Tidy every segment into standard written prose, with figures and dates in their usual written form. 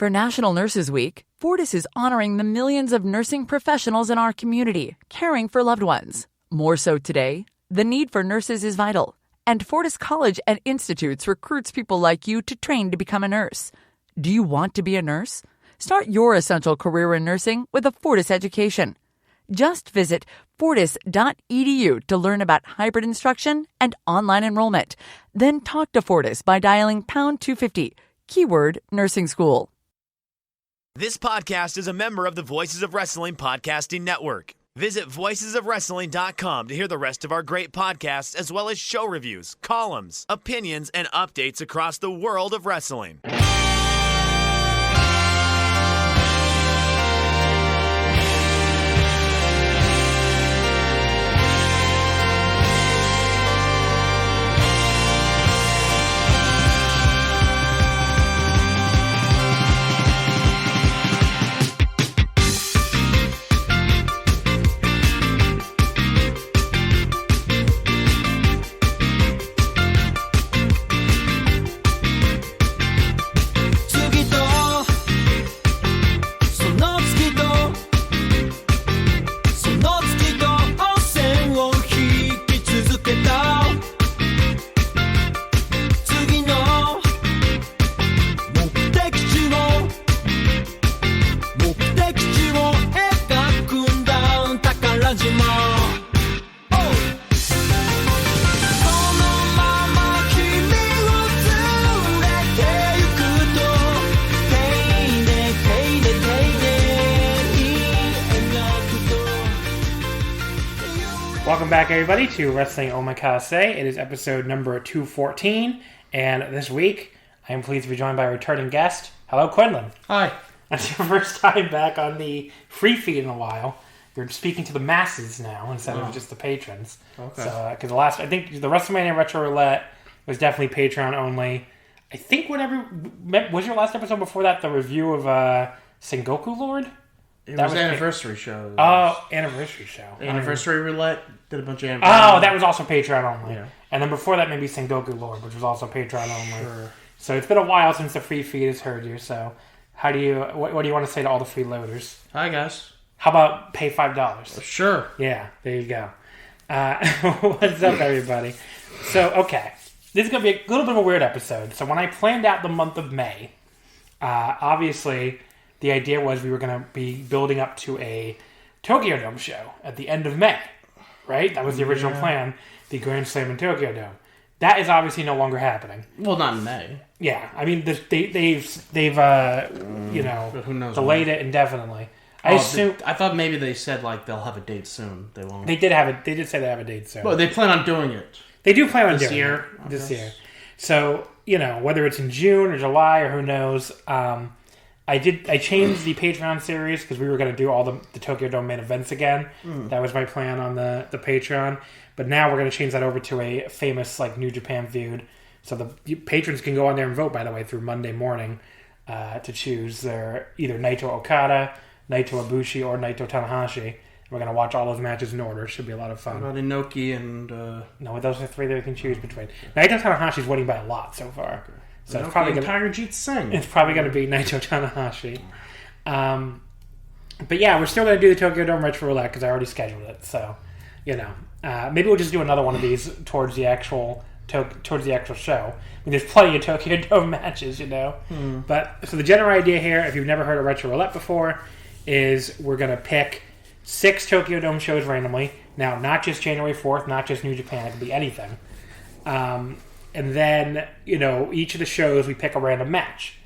For National Nurses Week, Fortis is honoring the millions of nursing professionals in our community, caring for loved ones. More so today, the need for nurses is vital, and Fortis College and Institutes recruits people like you to train to become a nurse. Do you want to be a nurse? Start your essential career in nursing with a Fortis education. Just visit fortis.edu to learn about hybrid instruction and online enrollment. Then talk to Fortis by dialing pound 250, keyword nursing school. This podcast is a member of the Voices of Wrestling Podcasting Network. Visit voicesofwrestling.com to hear the rest of our great podcasts, as well as show reviews, columns, opinions, and updates across the world of wrestling. Welcome back, everybody, to Wrestling Omakase. It is episode number 214, and this week I am pleased to be joined by a returning guest. Hello, Quinlan. Hi. That's your first time back on the free feed in a while. You're speaking to the masses now instead of just the patrons. Okay. So, because I think the WrestleMania Retro Roulette was definitely Patreon only. I think was your last episode before that the review of Sengoku Lord? It was an anniversary show. Oh, anniversary show. Anniversary Roulette. Did a bunch of anniversary. Oh, that was also Patreon only. Yeah. And then before that, maybe Sengoku Lord, which was also Patreon only. Sure. So it's been a while since the free feed has heard you. So what do you want to say to all the freeloaders? Hi, guys. How about pay $5? Sure. Yeah, there you go. What's up, everybody? So, okay. This is going to be a little bit of a weird episode. So when I planned out the month of May, obviously the idea was we were going to be building up to a Tokyo Dome show at the end of May, right? That was the original plan, the Grand Slam in Tokyo Dome. That is obviously no longer happening. Well, not in May. Yeah, I mean they've who knows delayed it indefinitely. I thought maybe they said like they'll have a date soon. They won't. They did say they have a date soon. Well, they plan on doing it. They do plan on this doing year. It this year. So whether it's in June or July or who knows. I changed the Patreon series because we were going to do all the Tokyo Dome main events again. That was my plan on the Patreon. But now we're going to change that over to a famous New Japan feud. So the patrons can go on there and vote, by the way, through Monday morning to choose their either Naito Okada, Naito Ibushi, or Naito Tanahashi. We're going to watch all those matches in order. Should be a lot of fun. What about Inoki and... No, those are three they can choose between. Naito Tanahashi's winning by a lot so far. Okay. So it's probably going to be Naito Tanahashi. But yeah, we're still going to do the Tokyo Dome Retro Roulette because I already scheduled it. So, maybe we'll just do another one of these towards the actual show. I mean, there's plenty of Tokyo Dome matches, But so the general idea here, if you've never heard of Retro Roulette before, is we're going to pick 6 Tokyo Dome shows randomly. Now, not just January 4th, not just New Japan. It could be anything. And then, each of the shows, we pick a random match.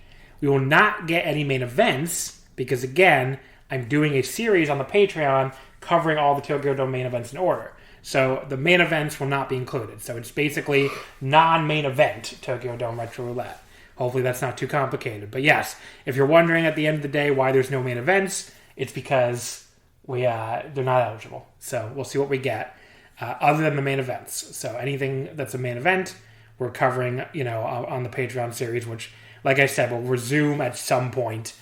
We will not get any main events because, again, I'm doing a series on the Patreon covering all the Tokyo Dome main events in order. So the main events will not be included. So it's basically non-main event Tokyo Dome Retro Roulette. Hopefully that's not too complicated. But yes, if you're wondering at the end of the day why there's no main events, it's because they're not eligible. So we'll see what we get other than the main events. So anything that's a main event, we're covering, on the Patreon series, which, like I said, will resume at some point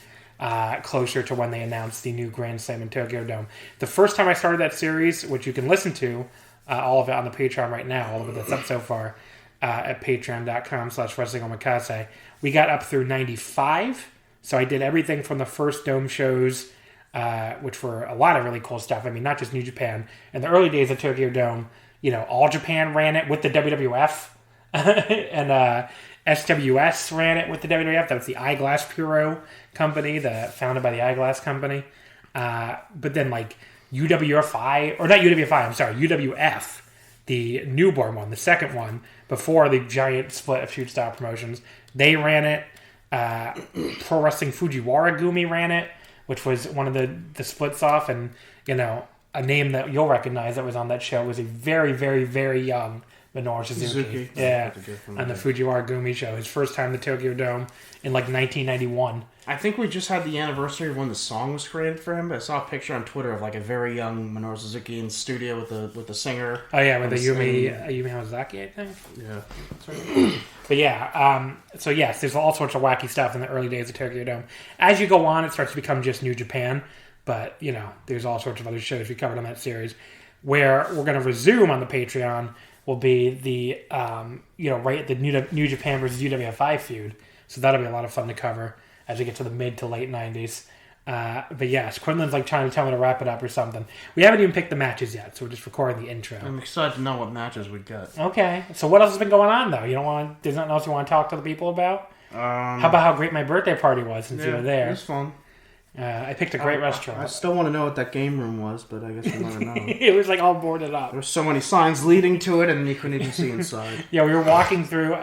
closer to when they announce the new Grand Slam in Tokyo Dome. The first time I started that series, which you can listen to, all of it on the Patreon right now, all of it that's up so far, at patreon.com/wrestlingomakase, we got up through 95. So I did everything from the first Dome shows, which were a lot of really cool stuff. I mean, not just New Japan. In the early days of Tokyo Dome, All Japan ran it with the WWF, and SWS ran it with the WWF. That was the Eyeglass Puro company, founded by the Eyeglass Company. But then UWF, UWF, the newborn one, the second one, before the giant split of Shoot Style Promotions, they ran it. Pro Wrestling Fujiwara Gumi ran it, which was one of the splits off, and a name that you'll recognize that was on that show was a very, very, very young Minoru Suzuki. Yeah, on the Fujiwara Gumi show. His first time in the Tokyo Dome in 1991. I think we just had the anniversary of when the song was created for him. But I saw a picture on Twitter of a very young Minoru Suzuki in the studio with the singer. Oh yeah, with the Yumi Hamazaki, I think. Yeah, that's right. But yeah, so yes, there's all sorts of wacky stuff in the early days of Tokyo Dome. As you go on, it starts to become just New Japan. But there's all sorts of other shows we covered on that series. Where we're going to resume on the Patreon will be the right at the New Japan versus UWF feud. So that'll be a lot of fun to cover as we get to the mid to late 90s. But yes, Quinlan's trying to tell me to wrap it up or something. We haven't even picked the matches yet, so we're just recording the intro. I'm excited to know what matches we got. Okay, so what else has been going on though? There's nothing else you want to talk to the people about? How about how great my birthday party was since you were there? It was fun. I picked a great restaurant. I still want to know what that game room was, but I guess we'll never know. It was all boarded up. There were so many signs leading to it, and you couldn't even see inside. Yeah, we were walking through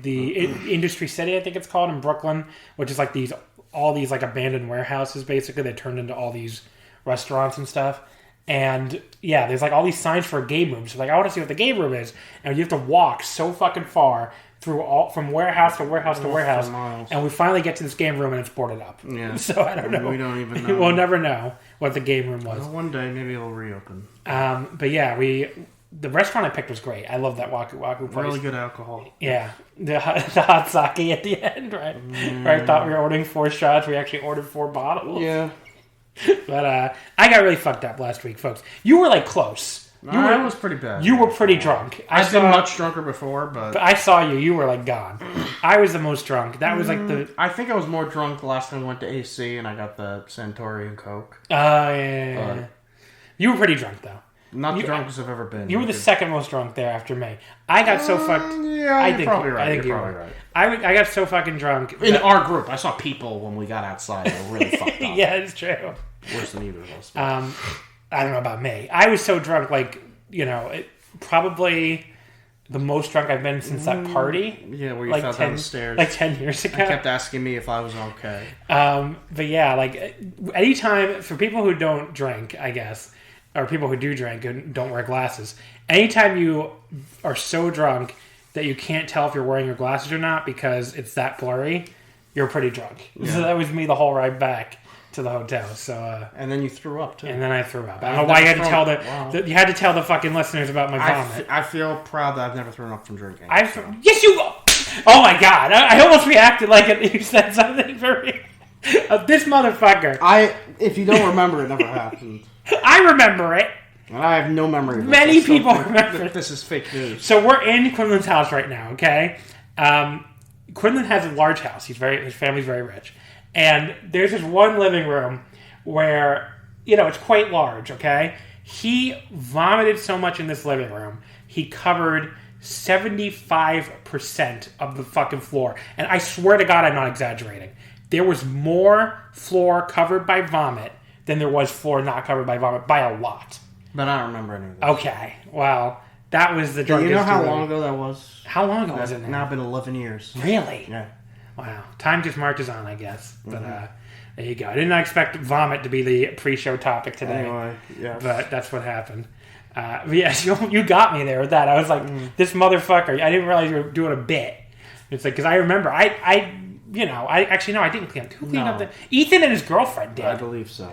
the Industry City, I think it's called, in Brooklyn, which is all these abandoned warehouses, basically. They turned into all these restaurants and stuff. And yeah, there's all these signs for a game room. So I want to see what the game room is, and you have to walk so fucking far through from warehouse to warehouse to warehouse, and we finally get to this game room and it's boarded up. Yeah. So I don't know. We don't even know. We'll never know what the game room was. Well, one day maybe it'll reopen. But yeah, the restaurant I picked was great. I love that Waku Waku place. Really good alcohol. Yeah, the hot sake at the end, right? Where I thought we were ordering 4 shots, we actually ordered 4 bottles. Yeah. But I got really fucked up last week, folks. You were close. It was pretty bad. You were pretty drunk. I've been much drunker before, but I saw you. You were gone. I was the most drunk. That was I think I was more drunk the last time we went to AC and I got the Centauri and Coke. Yeah. You were pretty drunk though. Not the drunkest I've ever been. You were the second most drunk there after me. I got so fucked. Yeah, you're probably right. I think you're probably right. I got so fucking drunk. In our group, I saw people when we got outside that were really fucked up. Yeah, it's true. Worse than either of us. I don't know about me. I was so drunk, probably the most drunk I've been since that party. Yeah, where you fell down the stairs. 10 years ago. I kept asking me if I was okay. But yeah, anytime, for people who don't drink, I guess, or people who do drink and don't wear glasses, anytime you are so drunk that you can't tell if you're wearing your glasses or not because it's that blurry, you're pretty drunk. Yeah. So that was me the whole ride back to the hotel. So and then you threw up too. And then I threw up. I don't know why you had to tell you had to tell the fucking listeners about my vomit. I feel proud that I've never thrown up from drinking. Yes, you. Oh my god! I almost reacted like you said something very. This motherfucker. If you don't remember, it never happened. I remember it. And I have no memory of it. Many people remember. This is fake news. So we're in Quinlan's house right now. Okay. Quinlan has a large house. His family's very rich. And there's this one living room where, it's quite large, okay? He vomited so much in this living room, he covered 75% of the fucking floor. And I swear to God, I'm not exaggerating. There was more floor covered by vomit than there was floor not covered by vomit by a lot. But I don't remember any of this. Okay, well, that was the drunkest. Do you know how long ago that was? How long ago was it now? Now been 11 years. Really? Yeah. Wow. Time just marches on, I guess. But there you go. I did not expect vomit to be the pre-show topic today. Anyway, yes. But that's what happened. But yes, you got me there with that. I was like, this motherfucker. I didn't realize you were doing a bit. It's because I remember. I actually, no, I didn't clean up. Who cleaned up Ethan and his girlfriend did. I believe so.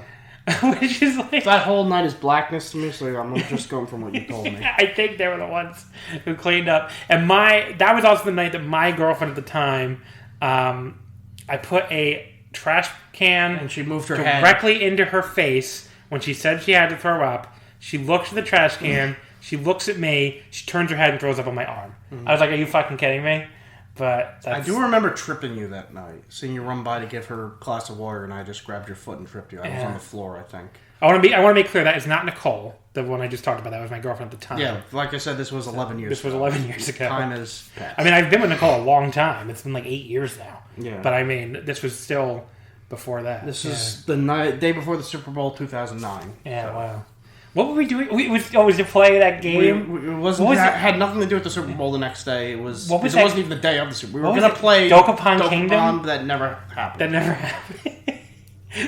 Which is that whole night is blackness to me, so I'm just going from what you told me. I think they were the ones who cleaned up. And that was also the night that my girlfriend at the time, I put a trash can and she moved her directly head into her face when she said she had to throw up. She looks at the trash can, she looks at me, she turns her head and throws up on my arm. I was like, are you fucking kidding me? But I do remember tripping you that night, seeing you run by to give her a glass of water, and I just grabbed your foot and tripped you. I was on the floor, I think. I want to make clear that it's not Nicole, the one I just talked about. That was my girlfriend at the time. Yeah, like I said, this was 11 years ago. This was 11 years ago. Time has passed. I mean, I've been with Nicole a long time. It's been like 8 years now. Yeah. But I mean, this was still before that. This is the day before the Super Bowl 2009. Yeah, so. Wow. What were we doing? We was to play that game. It wasn't. Had nothing to do with the Super Bowl the next day. It was. It wasn't even the day of the Super Bowl. We were going to play Dokapon Kingdom. But that never happened.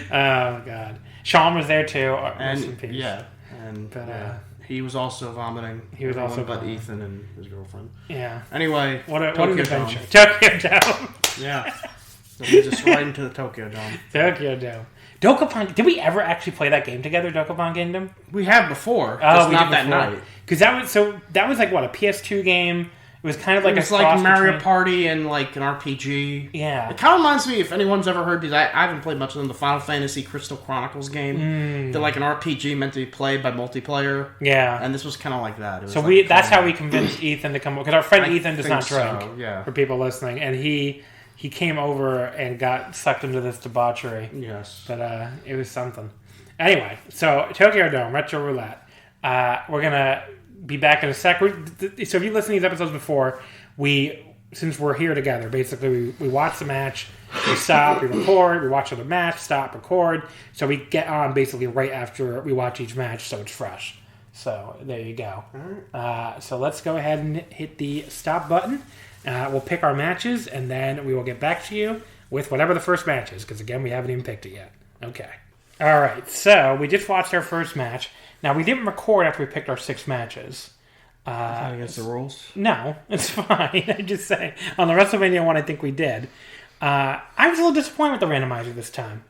Oh God. Sean was there too. And yeah, he was also vomiting. He was also but Ethan and his girlfriend. Yeah. Anyway, what an adventure. Tokyo Dome. Yeah. So we just right into the Tokyo Dome. Tokyo Dome. Dokapon. Did we ever actually play that game together, Dokapon Kingdom? We have before. Oh, not that night. Because that was like what, a PS2 game. It was kind of like like Mario Party and like an RPG. Yeah. It kind of reminds me, if anyone's ever heard, because I haven't played much of them, the Final Fantasy Crystal Chronicles game. They're like an RPG meant to be played by multiplayer. Yeah. And this was kind of like that. It was so like that's how we convinced Ethan to come over. Because our friend Ethan does not drink, for people listening. And he came over and got sucked into this debauchery. Yes. But it was something. Anyway, so Tokyo Dome, Retro Roulette. We're going to be back in a sec. So if you listen to these episodes before, since we're here together, basically we watch the match, we stop, we record, we watch the match, stop, record. So we get on basically right after we watch each match, so it's fresh. So there you go. So let's go ahead and hit the stop button. We'll pick our matches, and then we will get back to you with whatever the first match is, because again, we haven't even picked it yet. Okay. All right, so we just watched our first match. Now, we didn't record after we picked our 6 matches. Is that against the rules? No, it's fine. I just say, on the WrestleMania one, I think we did. I was a little disappointed with the randomizer this time.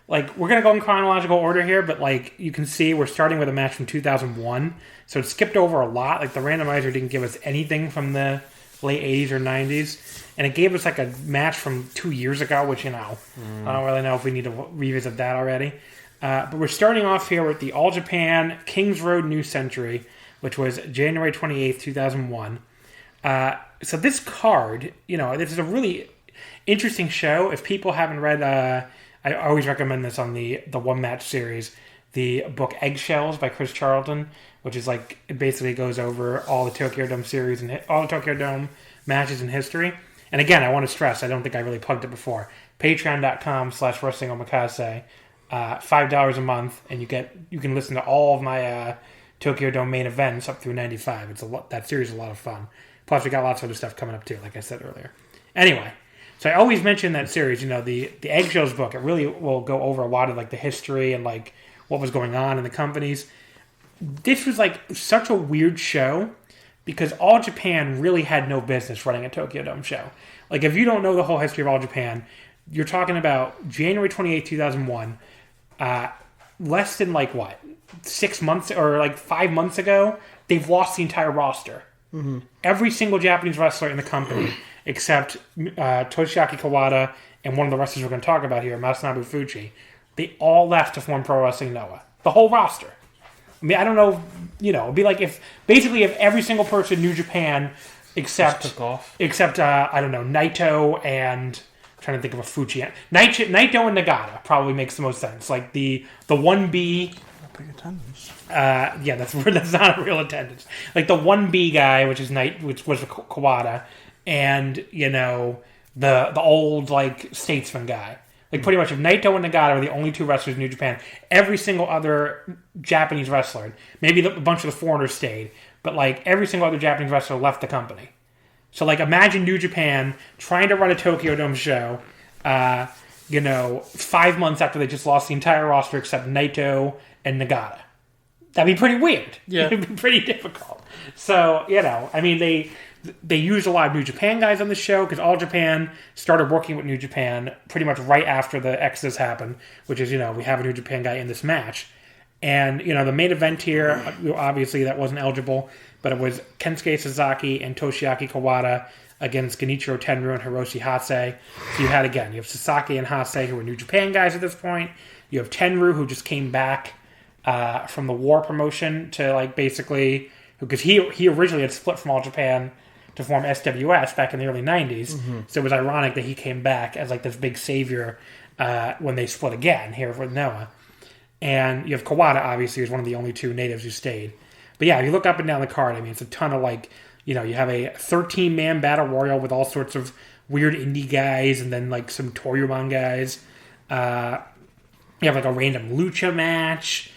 Like, we're going to go in chronological order here, but like you can see, we're starting with a match from 2001. So it skipped over a lot. Like, the randomizer didn't give us anything from the late 80s or 90s. And it gave us like a match from 2 years ago, which, I don't really know if we need to revisit that already. But we're starting off here with the All Japan Kings Road New Century, which was January 28th, 2001. So this card, this is a really interesting show. If people haven't read, I always recommend this on the One Match series, the book Eggshells by Chris Charlton, which is like, it basically goes over all the Tokyo Dome series and all the Tokyo Dome matches in history. And again, I want to stress, I don't think I really plugged it before. Patreon.com/Wrestling Omakase. $5 a month, and you can listen to all of my Tokyo Dome main events up through 95. That series is a lot of fun. Plus, we got lots of other stuff coming up too, like I said earlier. Anyway, so I always mention that series. The Eggshells book. It really will go over a lot of like the history and like what was going on in the companies. This was like such a weird show because All Japan really had no business running a Tokyo Dome show. Like, if you don't know the whole history of All Japan, you're talking about January 28, 2001. Less than 6 months or 5 months ago, they've lost the entire roster. Mm-hmm. Every single Japanese wrestler in the company, except Toshiaki Kawada and one of the wrestlers we're going to talk about here, Masanobu Fuji, they all left to form Pro Wrestling Noah. The whole roster. I mean, I don't know, it'd be like if every single person in New Japan except I don't know, Naito and... trying to think of a Fuji. Naito and Nagata probably makes the most sense. Like the 1B. Big attendance. That's not a real attendance. Like the 1B guy, which was Kawada, and the old statesman guy. Like pretty much, if Naito and Nagata are the only 2 wrestlers in New Japan, every single other Japanese wrestler, maybe a bunch of the foreigners stayed, but every single other Japanese wrestler left the company. So, imagine New Japan trying to run a Tokyo Dome show, 5 months after they just lost the entire roster except Naito and Nagata. That'd be pretty weird. Yeah. It'd be pretty difficult. So, they used a lot of New Japan guys on the show because All Japan started working with New Japan pretty much right after the Exodus happened, which is, we have a New Japan guy in this match. And, the main event here, obviously that wasn't eligible, but it was Kensuke Sasaki and Toshiaki Kawada against Genichiro Tenryu and Hiroshi Hase. So you have Sasaki and Hase, who are New Japan guys at this point. You have Tenryu, who just came back from the War promotion to, basically... Because he originally had split from All Japan to form SWS back in the early 90s. So it was ironic that he came back as like this big savior when they split again here with Noah. And you have Kawada, obviously, who's one of the only 2 natives who stayed. But yeah, if you look up and down the card, I mean, it's a ton of like, you have a 13-man battle royal with all sorts of weird indie guys and then like some Toryumon guys. You have like a random lucha match.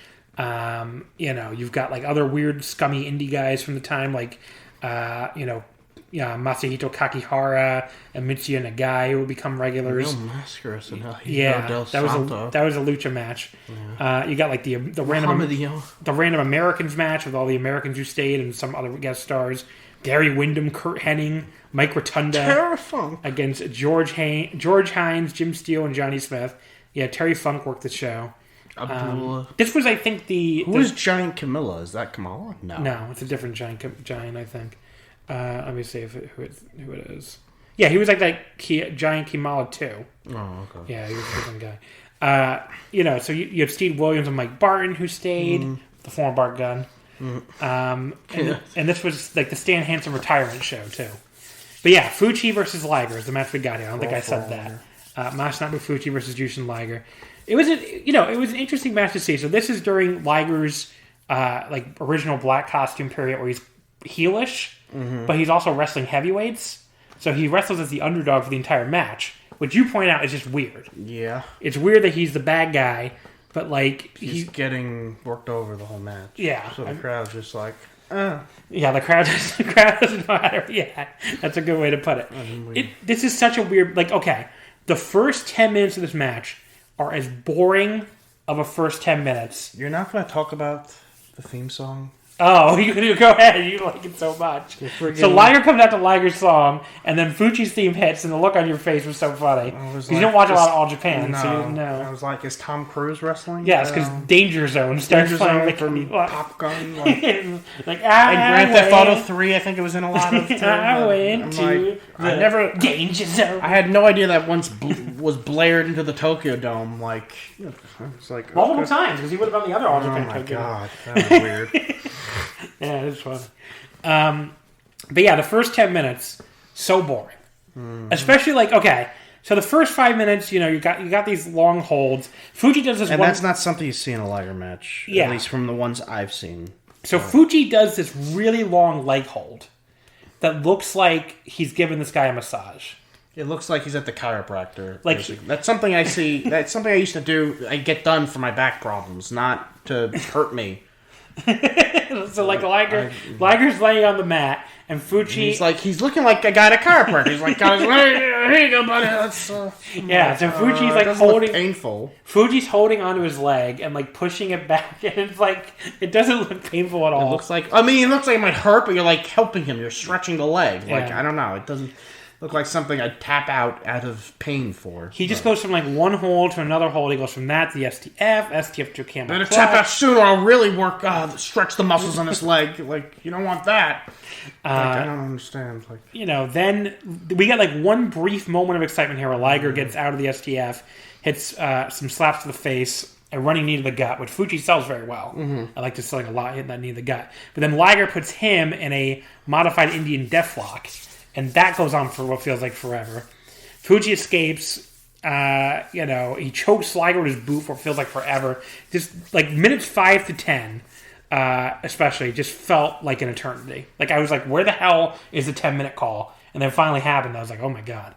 You've got like other weird scummy indie guys from the time, like Masahito Kakihara and Mitsuya Nagai, who will become regulars. Real mascaras and that was a lucha match. Yeah. You got like the random Americans match with all the Americans who stayed and some other guest stars. Barry Windham, Kurt Hennig, Mike Rotunda against George Hines, Jim Steele, and Johnny Smith. Yeah, Terry Funk worked the show. This was, I think, Who is Giant Camilla? Is that Kamala? No, it's a different giant, I think. Let me see who it is. Yeah, he was like that Giant Kamala too. Oh, okay. Yeah, he was a different guy. So you have Steve Williams and Mike Barton who stayed, the former Bart Gunn. And this was like the Stan Hansen retirement show too. But yeah, Fuji versus Liger is the match we got here. I don't think I said that. Masanobu Fuji versus Jushin Liger. It was an interesting match to see. So this is during Liger's original black costume period where he's heelish, but he's also wrestling heavyweights. So he wrestles as the underdog for the entire match, which you point out is just weird. Yeah, it's weird that he's the bad guy, but like he's getting worked over the whole match. Yeah, so the crowd's just like, Yeah, the crowd doesn't know how to react. That's a good way to put it. This is such a weird, okay, the first 10 minutes of this match are as boring of a first 10 minutes. You're not going to talk about the theme song? Oh, you go ahead. You like it so much. So Liger comes out to Liger's song, and then Fuji's theme hits, and the look on your face was so funny. You don't watch a lot of All Japan, so you didn't know. I was like, is Tom Cruise wrestling? Yes, because Danger Zone starts playing from Top Gun. Grand Theft Auto 3, I think it was in a lot of times. I went to the Danger Zone. I had no idea that once was blared into the Tokyo Dome. It's like multiple times, because he would have done the other All Japan Tokyo Dome. Oh my god, that was weird. Yeah, it was fun. But yeah, the first 10 minutes, so boring. Especially so the first 5 minutes, you got these long holds. Fuji does this and that's not something you see in a Liger match. Yeah. At least from the ones I've seen. So Fuji does this really long leg hold that looks like he's giving this guy a massage. It looks like he's at the chiropractor. That's something I see. That's something I used to do. I get done for my back problems, not to hurt me. So Liger's laying on the mat, and Fuji... He's looking like a guy at a chiropractor. He's like, here you go, buddy. So Fuji's holding... painful. Fuji's holding onto his leg and pushing it back, and it's it doesn't look painful at all. It looks like it might hurt, but you're helping him. You're stretching the leg. Yeah. I don't know. It doesn't look like something I'd tap out of pain for. He just goes from one hold to another hold. He goes from that to the STF to a camel. Better tap out sooner. I'll really work. Stretch the muscles on his leg. You don't want that. I don't understand. Then we got one brief moment of excitement here where Liger gets out of the STF, hits some slaps to the face, a running knee to the gut, which Fuji sells very well. I like to selling a lot, hitting that knee to the gut. But then Liger puts him in a modified Indian deathlock. And that goes on for what feels like forever. Fuji escapes. He chokes Liger with his boot for what feels like forever. Just minutes 5 to 10, especially, just felt like an eternity. I was like, where the hell is the 10-minute call? And then it finally happened. I was like, oh my god.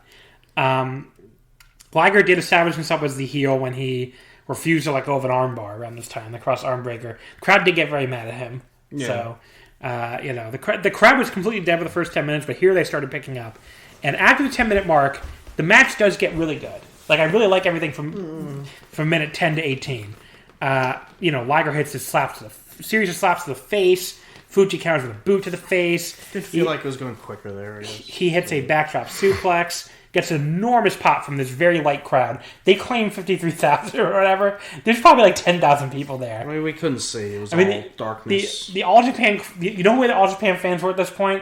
Liger did establish himself as the heel when he refused to let go of an armbar around this time, the cross arm breaker. The crowd did get very mad at him. Yeah. So. The crowd was completely dead for the first 10 minutes, but here they started picking up. And after the 10-minute mark, the match does get really good. I really like everything from minute 10 to 18. Liger hits his series of slaps to the face. Fuji counters with a boot to the face. It did feel like it was going quicker there. He hits a backdrop suplex. Gets an enormous pop from this very light crowd. They claim 53,000 or whatever. There's probably 10,000 people there. We couldn't see. It was all darkness. The All Japan... You know who the All Japan fans were at this point?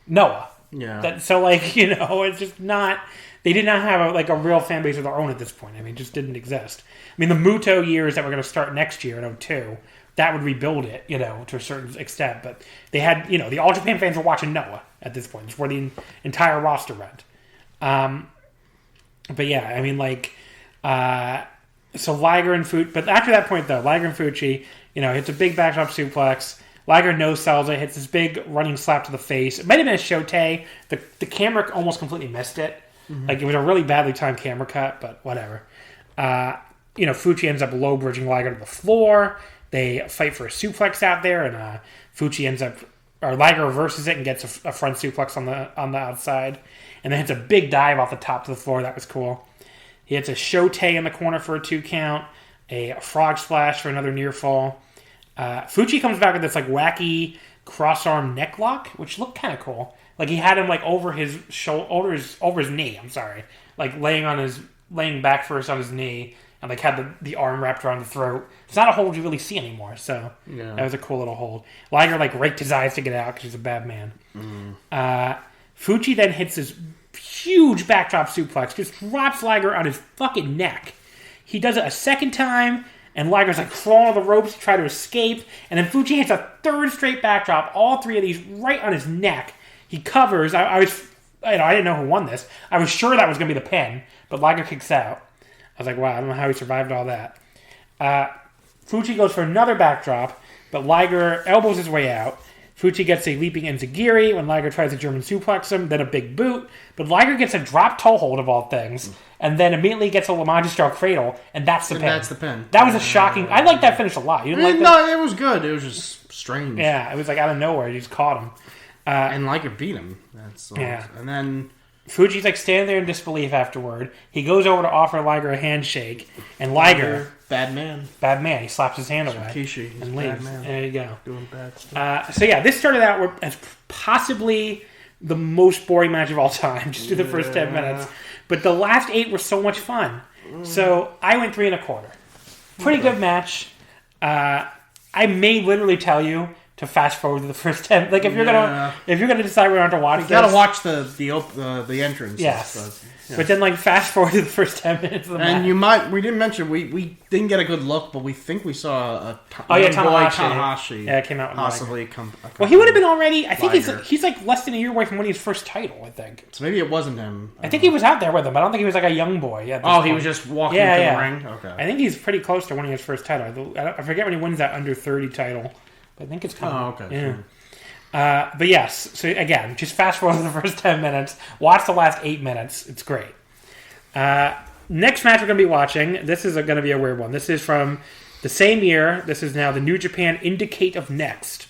Noah. Yeah. It's just not... They did not have a real fan base of their own at this point. It just didn't exist. The Muto years that we're going to start next year in 2002 that would rebuild it, to a certain extent. But they had, the All Japan fans were watching Noah at this point. It's where the entire roster went. But yeah, I mean, so Liger and Fucci, but after that point though, Liger and Fucci, hits a big backdrop suplex. Liger no-sells it, hits this big running slap to the face. It might have been a Shote. The camera almost completely missed it. Mm-hmm. It was a really badly timed camera cut, but whatever. Fucci ends up low-bridging Liger to the floor. They fight for a suplex out there, and Liger reverses it and gets a front suplex on the outside. And then hits a big dive off the top to the floor. That was cool. He hits a Shote in the corner for a 2 count. A frog splash for another near fall. Fucci comes back with this wacky cross-arm neck lock, which looked kind of cool. He had him over his shoulder, over his knee. I'm sorry, laying back first on his knee, and had the arm wrapped around the throat. It's not a hold you really see anymore, so that was a cool little hold. Liger raked his eyes to get out because he's a bad man. Fucci then hits this huge backdrop suplex, just drops Liger on his fucking neck. He does it a second time, and Liger's crawling on the ropes to try to escape, and then Fucci hits a third straight backdrop, all 3 of these right on his neck. He covers. I didn't know who won this. I was sure that was going to be the pin, but Liger kicks out. I was like, wow, I don't know how he survived all that. Fucci goes for another backdrop, but Liger elbows his way out. Fucci gets a leaping enziguri when Liger tries to German suplex him, then a big boot. But Liger gets a drop toe hold of all things, and then immediately gets a La Magistral cradle, and that's the pin. That's the pin. That was a shocking... I like that finish a lot. You didn't like that? No, it was good. It was just strange. Yeah, it was out of nowhere. He just caught him. And Liger beat him. And then... Fuji's standing there in disbelief afterward. He goes over to offer Liger a handshake, and Liger... Bad man. Bad man. He slaps his hand away. Rikishi, and leaves. There you go. Doing bad stuff. This started out as possibly the most boring match of all time, just through the first 10 minutes. But the last 8 were so much fun. So I went 3 1/4. Pretty good match. I may literally tell you to fast forward to the first 10. If you're gonna decide whether or not to watch, you gotta watch the entrance. Yes. But then fast forward to the first 10 minutes of the match. And we didn't mention we didn't get a good look, but we think we saw Tanahashi. Yeah, it came out with possibly well, he would have been already. I think he's less than a year away from winning his first title. I think. So maybe it wasn't him. I think he was out there with him. I don't think he was a young boy. He was just walking into the ring. Okay. I think he's pretty close to winning his first title. I forget when he wins that under 30 title. But I think it's coming. Oh, okay. Yeah. Sure. But yes, so again, just fast forward the first 10 minutes. Watch the last 8 minutes. It's great. Next match we're going to be watching, this is going to be a weird one. This is from the same year. This is now the New Japan Indicate of Next,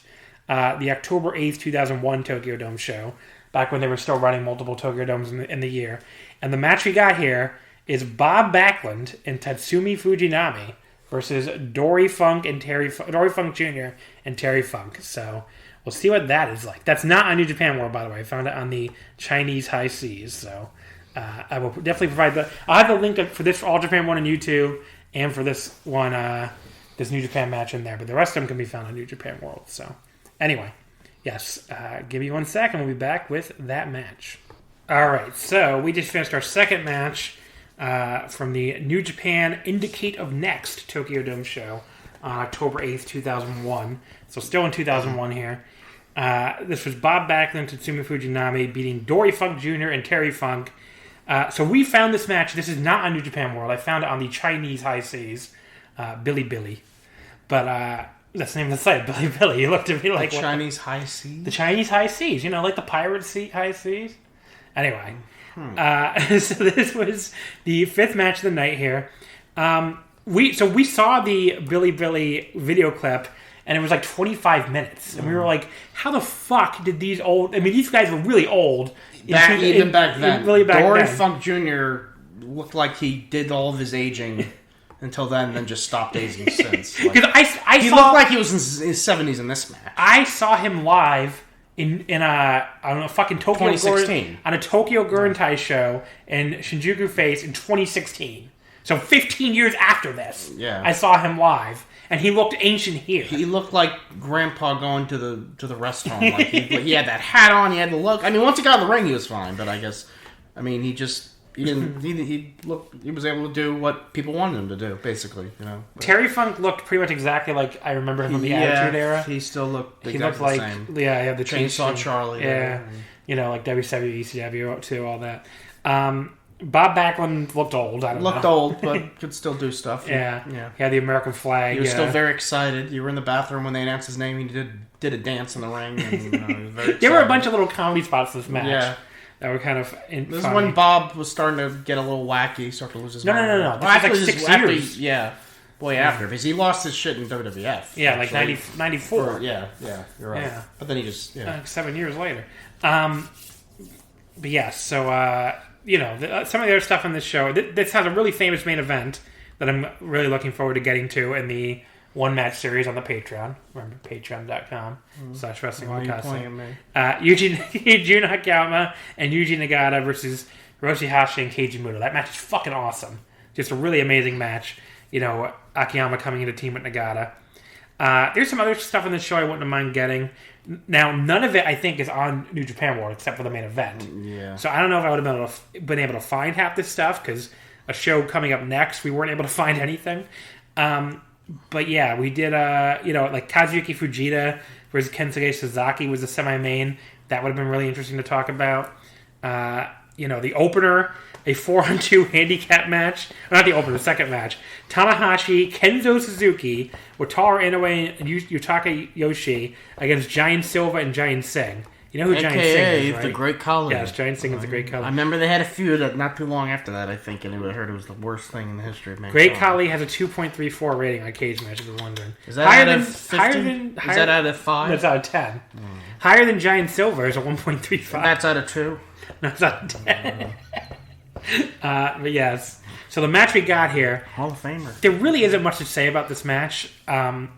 the October 8th, 2001 Tokyo Dome show, back when they were still running multiple Tokyo Domes in the year. And the match we got here is Bob Backlund and Tatsumi Fujinami versus Dory Funk Jr. and Terry Funk. So we'll see what that is like. That's not on New Japan World, by the way. I found it on the Chinese high seas. So I will definitely provide I'll have the link for this All Japan one on YouTube and for this one, this New Japan match in there. But the rest of them can be found on New Japan World. So anyway, yes. Give me 1 second. We'll be back with that match. All right. So we just finished our second match from the New Japan Indicate of Next Tokyo Dome show on October 8th, 2001. So still in 2001 here. This was Bob Backlund and Tatsumi Fujinami beating Dory Funk Jr. and Terry Funk. So we found this match. This is not on New Japan World. I found it on the Chinese high seas. Billy. But that's the name of the site, Billy. You looked at me like... The Chinese high seas? The Chinese high seas. Like the pirate high seas? Anyway. So this was the 5th match of the night here. We saw the Billy video clip, and it was 25 minutes. And we were like, how the fuck did these old... I mean, these guys were really old. Back then. Really back Dory then. Funk Jr. looked like he did all of his aging until then just stopped aging since. Because he looked like he was in his 70s in this match. I saw him live in a fucking Tokyo 2016 on a Tokyo Guruntai show in Shinjuku Face in 2016. So 15 years after this, I saw him live, and he looked ancient here. He looked like Grandpa going to the rest home. He had that hat on, he had the look. I mean, once he got in the ring, he was fine. But I guess, he just He was able to do what people wanted him to do, basically. Terry Funk looked pretty much exactly like I remember him from the Attitude Era. He still looked exactly he looked the same. He had the Chainsaw Charlie. Yeah, like WCW, ECW too, all that. Bob Backlund looked old. Looked old, but could still do stuff. Yeah. He had the American flag. He was still very excited. You were in the bathroom when they announced his name. He did a dance in the ring. And, he was very excited. There were a bunch of little comedy spots in this match. Yeah. That were kind of This is when Bob was starting to get a little wacky, start to lose his mind. No. This was like 6 years. After. Because he lost his shit in WWF. Yeah, like 94. Yeah, you're right. Yeah. But then he just... Like 7 years later. But yes, so, some of the other stuff on this show, this has a really famous main event that I'm really looking forward to getting to in the one-match series on the Patreon. Remember, patreon.com/Wrestling Omakase. Yuji Nakayama and Yuji Nagata versus Hiroshi Hashi and Keiji Muto. That match is fucking awesome. Just a really amazing match. Akiyama coming into team with Nagata. There's some other stuff in the show I wouldn't mind getting. Now, none of it, I think, is on New Japan World except for the main event. Yeah. So I don't know if I would have been able to find half this stuff, because a show coming up next, we weren't able to find anything. But yeah, we did, like Kazuyuki Fujita versus Kensuke Sasaki was the semi-main. That would have been really interesting to talk about. The opener, a 4-on-2 handicap match. Not the opener, the second match. Tanahashi, Kenzo Suzuki, Wataru Inoue, and Yutaka Yoshi against Giant Silva and Giant Singh. You know who Giant Singh is, right? The Great Khali. Yes, Giant Singh is the Great Khali. I remember they had a feud not too long after that, I think, and I heard it was the worst thing in the history of Great Khali has a 2.34 rating on Cage Match, if you're wondering. Is that out of 50? Is that out of 5? That's out of 10. Higher than Giant Silva is a 1.35. That's out of 2? No, it's out of 10. But yes. So the match we got here... Hall of Famer. There really isn't much to say about this match. The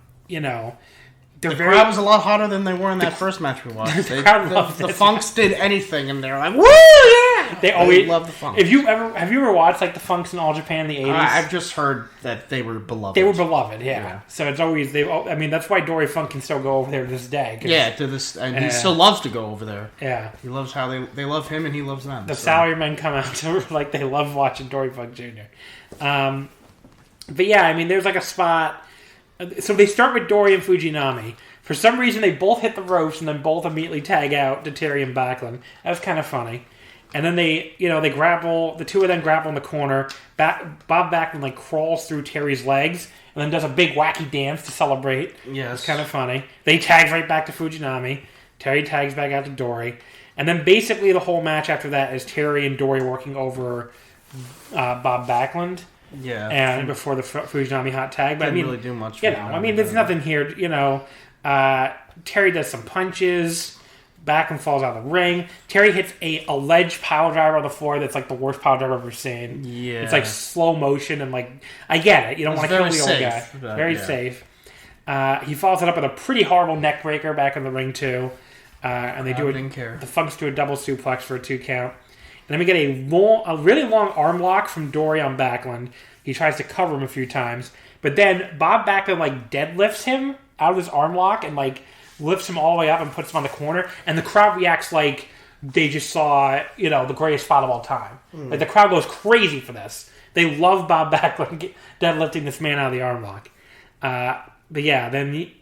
crowd was a lot hotter than they were in that first match we watched. The Funks did anything, and they're like, "Woo, yeah!" They always love the Funks. Have you ever watched like the Funks in All Japan in the 80s? I've just heard that they were beloved. They were beloved, yeah. So it's always that's why Dory Funk can still go over there to this day. To this, and he still loves to go over there. Yeah, he loves how they love him, and he loves them. The salarymen come out to like they love watching Dory Funk Jr. But yeah, there's like a spot. So they start with Dory and Fujinami. For some reason, they both hit the ropes and then both immediately tag out to Terry and Backlund. That was kind of funny. And then they grapple. The two of them grapple in the corner. Bob Backlund crawls through Terry's legs and then does a big wacky dance to celebrate. Yes, it's kind of funny. Then he tags right back to Fujinami. Terry tags back out to Dory. And then basically the whole match after that is Terry and Dory working over Bob Backlund. Yeah, and before the Fujinami hot tag, but didn't really do much. There's nothing here. Terry does some punches. Backlund falls out of the ring. Terry hits a alleged pile driver on the floor that's like the worst pile driver I've ever seen. Yeah, it's like slow motion and I get it. You don't want to kill the old guy. Very safe. He follows it up with a pretty horrible neck breaker back in the ring too, and they do it. The Funks do a double suplex for a 2 count. And then we get a really long arm lock from Dory on Backlund. He tries to cover him a few times. But then Bob Backlund deadlifts him out of his arm lock and lifts him all the way up and puts him on the corner. And the crowd reacts like they just saw, the greatest spot of all time. The crowd goes crazy for this. They love Bob Backlund deadlifting this man out of the arm lock. But yeah, then, he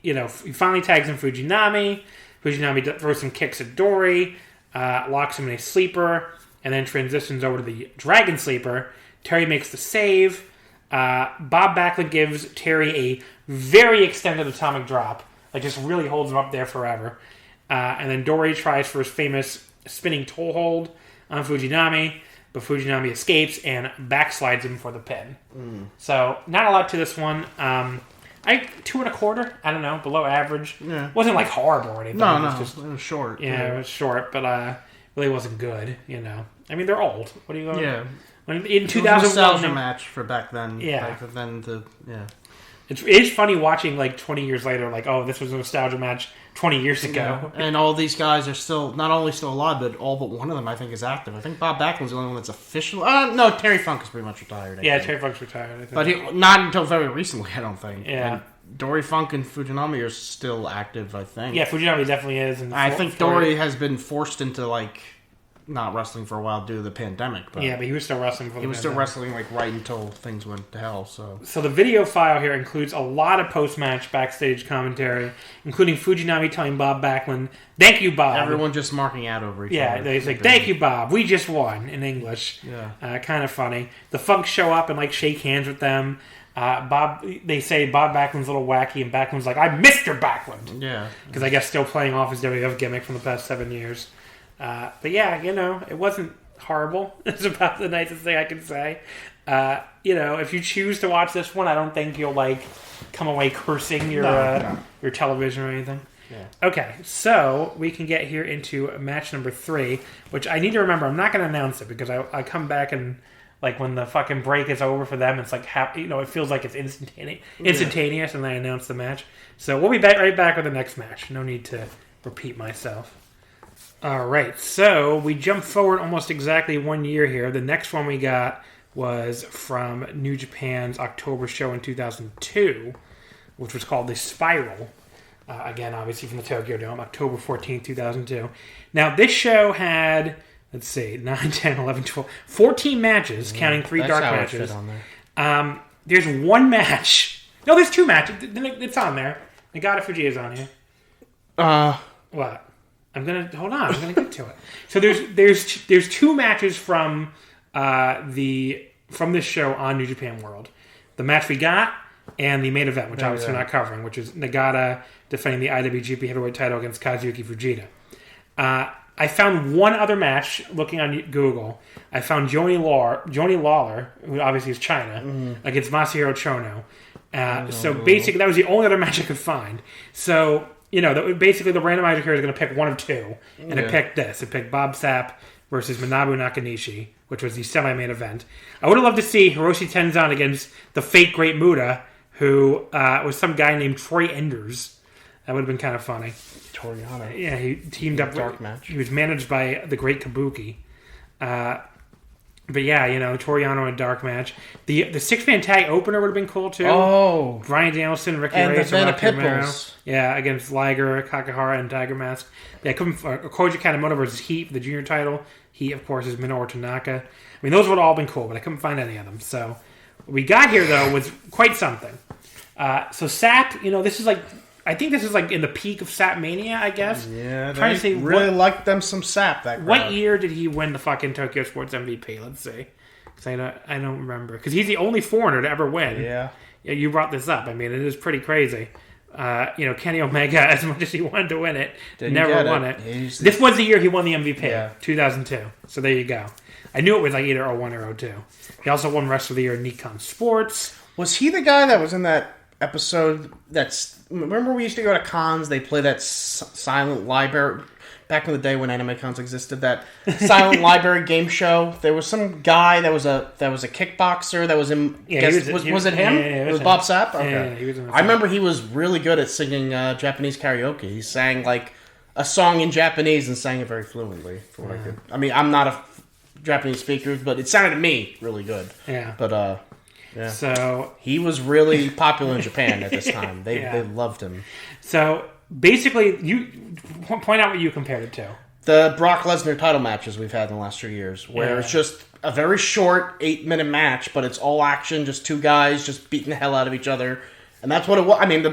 finally tags in Fujinami. Fujinami throws some kicks at Dory, locks him in a sleeper, and then transitions over to the Dragon Sleeper. Terry makes the save. Bob Backlund gives Terry a very extended atomic drop. Just really holds him up there forever. And then Dory tries for his famous spinning toe hold on Fujinami, but Fujinami escapes and backslides him for the pin. So, not a lot to this one. 2.25. I don't know, below average. Yeah. Wasn't horrible or anything. No, it was short. Yeah, it was short, but really wasn't good. They're old. What are you going? Yeah. In 2001, it was a nostalgia match for back then. Yeah. It is funny watching 20 years later. This was a nostalgia match 20 years ago. Yeah. And all these guys are still not only still alive, but all but one of them I think is active. I think Bob Backlund's the only one that's official. No, Terry Funk is pretty much retired. Terry Funk's retired. I think. But not until very recently, I don't think. Yeah. And Dory Funk and Fujinami are still active, I think. Yeah, Fujinami definitely is. I think Dory has been forced into not wrestling for a while due to the pandemic. But yeah, but he was still wrestling for he was still wrestling like right until things went to hell. So the video file here includes a lot of post-match backstage commentary, including Fujinami telling Bob Backlund, "Thank you, Bob." Everyone just marking out over each other. Yeah, they say, "Thank you, Bob. We just won," in English. Yeah. Kind of funny. The Funks show up and like shake hands with them. They say Bob Backlund's a little wacky, and Backlund's like, "I'm Mr. Backlund." Yeah. Because I guess still playing off his WWF gimmick from the past 7 years. But yeah, it wasn't horrible. It's about the nicest thing I can say. If you choose to watch this one, I don't think you'll come away cursing your television or anything. Yeah. Okay, so we can get here into match number 3, which I need to remember. I'm not going to announce it because I come back and when the fucking break is over for them, it's it feels like it's instantaneous, and then I announce the match. So we'll be right back with the next match. No need to repeat myself. All right, so we jump forward almost exactly 1 year here. The next one we got was from New Japan's October show in 2002, which was called The Spiral. Again, obviously from the Tokyo Dome, October 14th, 2002. Now, this show had, 9, 10, 11, 12, 14 matches, counting 3 dark matches. On there. There's one match. No, there's 2 matches. It's on there. Nagata Fuji is on here. What? I'm gonna get to it. So there's 2 matches from this show on New Japan World. The match we got and the main event, which obviously we're not covering, which is Nagata defending the IWGP Heavyweight title against Kazuki Fujita. I found one other match looking on Google. I found Johnny Lawler, who obviously is China, against Masahiro Chono. So basically, that was the only other match I could find. So, basically the randomizer here is going to pick one of 2. And it picked this. It picked Bob Sapp versus Manabu Nakanishi, which was the semi-main event. I would have loved to see Hiroshi Tenzan against the fake Great Muta, who was some guy named Troy Enders. That would have been kind of funny. Toriano. Yeah, he teamed up. Dark match. He was managed by the Great Kabuki. But yeah, Toriano in a dark match. The 6-man tag opener would have been cool too. Oh, Bryan Danielson, Ricky and Reyes, the and Rocky Romero. Pitbulls. Yeah, against Liger, Kakahara, and Tiger Mask. Yeah, Koji Kanemoto versus Heat for the junior title. Heat, of course, is Minoru Tanaka. I mean, those would have all been cool, but I couldn't find any of them. So what we got here though was quite something. So Sapp, this is I think this is in the peak of Sapp Mania, I guess. Yeah, trying to say really liked them some Sapp. That crowd. What year did he win the fucking Tokyo Sports MVP? Let's see, because I don't remember. Because he's the only foreigner to ever win. Yeah, you brought this up. I mean, it is pretty crazy. Kenny Omega, as much as he wanted to win it, never won it. This was the year he won the MVP, 2002. So there you go. I knew it was either 01 or 02. He also won Rest of the Year in Nikon Sports. Was he the guy that was in that episode remember we used to go to cons, they play that silent library back in the day when anime cons existed, that silent library game show. There was some guy that was a kickboxer that was in was it him? Yeah, it was Bob Sapp? Okay. Yeah, he was in I remember he was really good at singing Japanese karaoke. He sang a song in Japanese and sang it very fluently for what I could. I mean, I'm not a Japanese speaker, but it sounded to me really good. Yeah. But yeah. So he was really popular in Japan at this time. They loved him. So basically, you point out what you compared it to. The Brock Lesnar title matches we've had in the last 2 years, where it's just a very short 8-minute match, but it's all action, just 2 guys just beating the hell out of each other, and that's what it was. I mean, the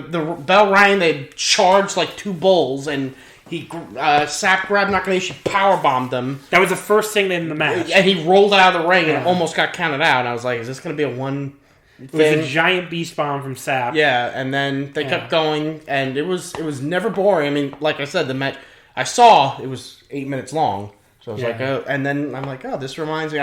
bell rang, they charged like 2 bulls, and Sapp grabbed Nakanishi, powerbombed him. That was the first thing in the match. And he rolled out of the ring and almost got counted out. And I was like, is this going to be a one thing? It was a giant beast bomb from Sapp. Yeah, and then they kept going, and it was never boring. I mean, like I said, the match I saw, it was 8 minutes long. So I was like, and then I'm like, this reminds me.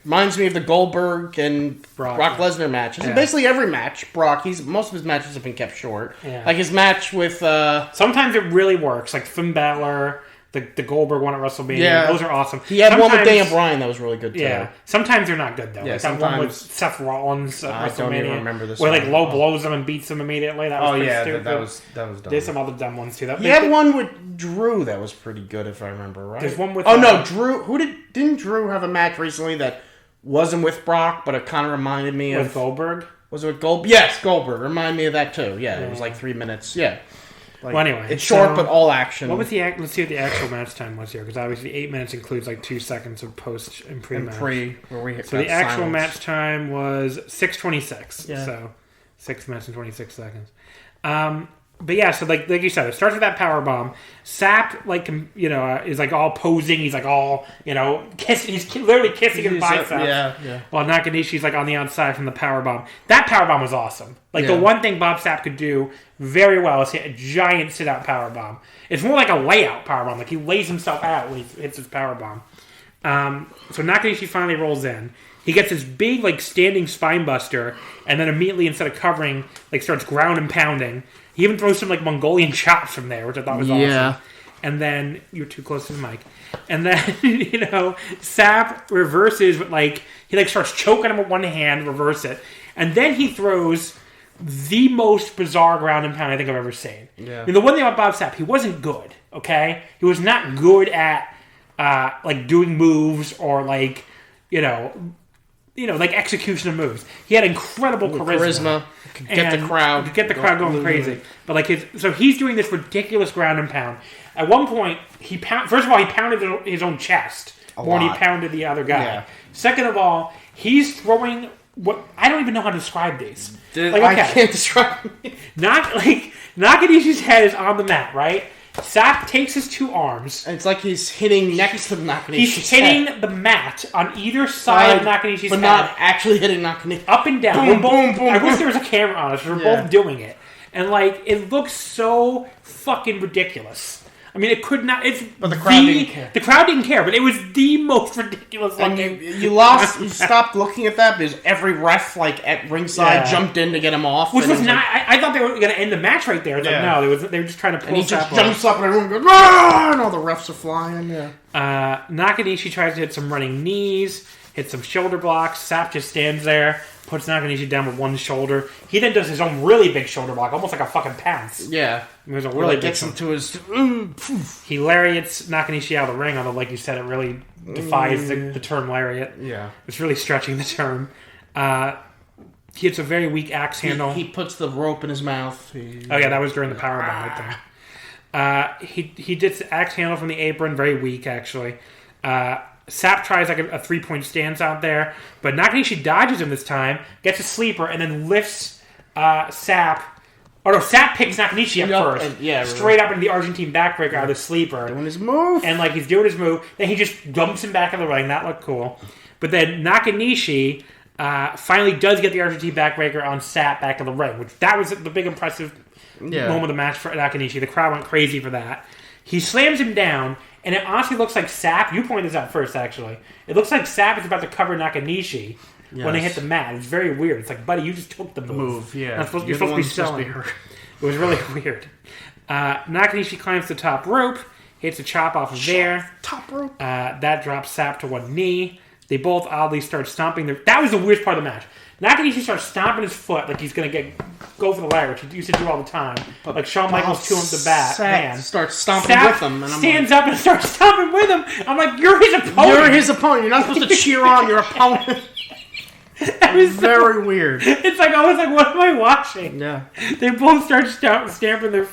Reminds me of the Goldberg and Brock Lesnar matches. And basically every match, most of his matches have been kept short. Yeah. Like his match with... sometimes it really works. Like Finn Balor, the Goldberg one at WrestleMania. Yeah. Those are awesome. He had one with Daniel Bryan that was really good, too. Yeah. Sometimes they're not good, though. Yeah, like that one with Seth Rollins at WrestleMania. I don't even remember this where one. Low blows him and beats him immediately. That was pretty stupid. that was dumb. There's some other dumb ones, too. He had one with Drew that was pretty good, if I remember right. There's one with... no, Drew... Didn't Drew have a match recently that... wasn't with Brock, but it kind of reminded me of Goldberg. Was it with Goldberg? Yes, Goldberg. Reminded me of that too. Yeah, it was like 3 minutes. Yeah, Like, well, anyway, it's short but all action. What was the let's see what the actual match time was here, because obviously 8 minutes includes like 2 seconds of post and pre-match. So the actual match time was 6:26. Yeah. So 6 minutes and 26 seconds. But yeah, so like you said, it starts with that power bomb. Sapp, like, is like all posing. He's like all, kissing. He's literally kissing his biceps. Yeah. While Nakanishi's like on the outside from the power bomb. That power bomb was awesome. Like the one thing Bob Sapp could do very well is hit a giant sit out power bomb. It's more like a layout power bomb. Like he lays himself out when he hits his power bomb. So Nakanishi finally rolls in. He gets this big like standing spine buster, and then immediately instead of covering, like starts ground and pounding. He even throws some like Mongolian chops from there, which I thought was awesome. And then you're too close to the mic. And then Sapp reverses, but like he like starts choking him with one hand, reverse it, and then he throws the most bizarre ground and pound I think I've ever seen. Yeah. I mean, the one thing about Bob Sapp, he wasn't good. Okay, he was not good at like doing moves or like like execution of moves. He had incredible charisma. Could get the crowd going crazy. But like he's doing this ridiculous ground and pound. At one point, first of all, he pounded his own chest more than he pounded the other guy. Yeah. Second of all, he's throwing what I don't even know how to describe these. I can't describe it. Nakanishi's head is on the mat, right? Sapp takes his two arms. And it's like he's hitting next to Nakanishi's He's hitting the mat on either side of Nakanishi's head. But not actually hitting Nakanishi. Up and down. Boom, boom, boom. I wish there was a camera on us. We're both doing it. And, like, it looks so fucking ridiculous. I mean, it could not... But the crowd didn't care. The crowd didn't care, but it was the most ridiculous looking... You stopped looking at that because every ref, like, at ringside jumped in to get him off. Which was not... I thought they were going to end the match right there. It's like, no, they were just trying to pull and he just jumps off. up and everyone goes, ah! And all the refs are flying, Nakanishi tries to hit some running knees, hit some shoulder blocks. Sapp just stands there, puts Nakanishi down with one shoulder. He then does his own really big shoulder block, almost like a fucking pounce. Yeah. It was a really big gets him to his... He lariats Nakanishi out of the ring, although, like you said, it really defies the term lariat. Yeah. It's really stretching the term. He hits a very weak axe handle. He puts the rope in his mouth. That was during the powerbomb right there. He did the axe handle from the apron, very weak, actually. Sapp tries like a 3-point stance out there, but Nakanishi dodges him this time, gets a sleeper, and then lifts Sapp. Oh no, Sapp picks Nakanishi up first. Straight up into the Argentine backbreaker out of the sleeper. Doing his move. And like he's doing his move, then he just dumps him back in the ring. That looked cool. But then Nakanishi finally does get the Argentine backbreaker on Sapp back in the ring, which that was the big impressive moment of the match for Nakanishi. The crowd went crazy for that. He slams him down, and it honestly looks like Sapp... You pointed this out first, actually. It looks like Sapp is about to cover Nakanishi when they hit the mat. It's very weird. It's like, buddy, you just took the move. Yeah. You're supposed to be selling. It was really weird. Nakanishi climbs the top rope, hits a chop off of there. Top rope. That drops Sapp to one knee. They both oddly start stomping their... That was the weirdest part of the match. Nakanishi starts stomping his foot like he's going to go for the ladder, which he used to do all the time. Like Shawn Michaels to him the bat. Man. Starts stomping with him. And stands up and starts stomping with him. I'm like, you're his opponent. You're his opponent. You're not supposed to cheer on your opponent. It was very weird. It's like, I was like, what am I watching? Yeah. They both start stamping their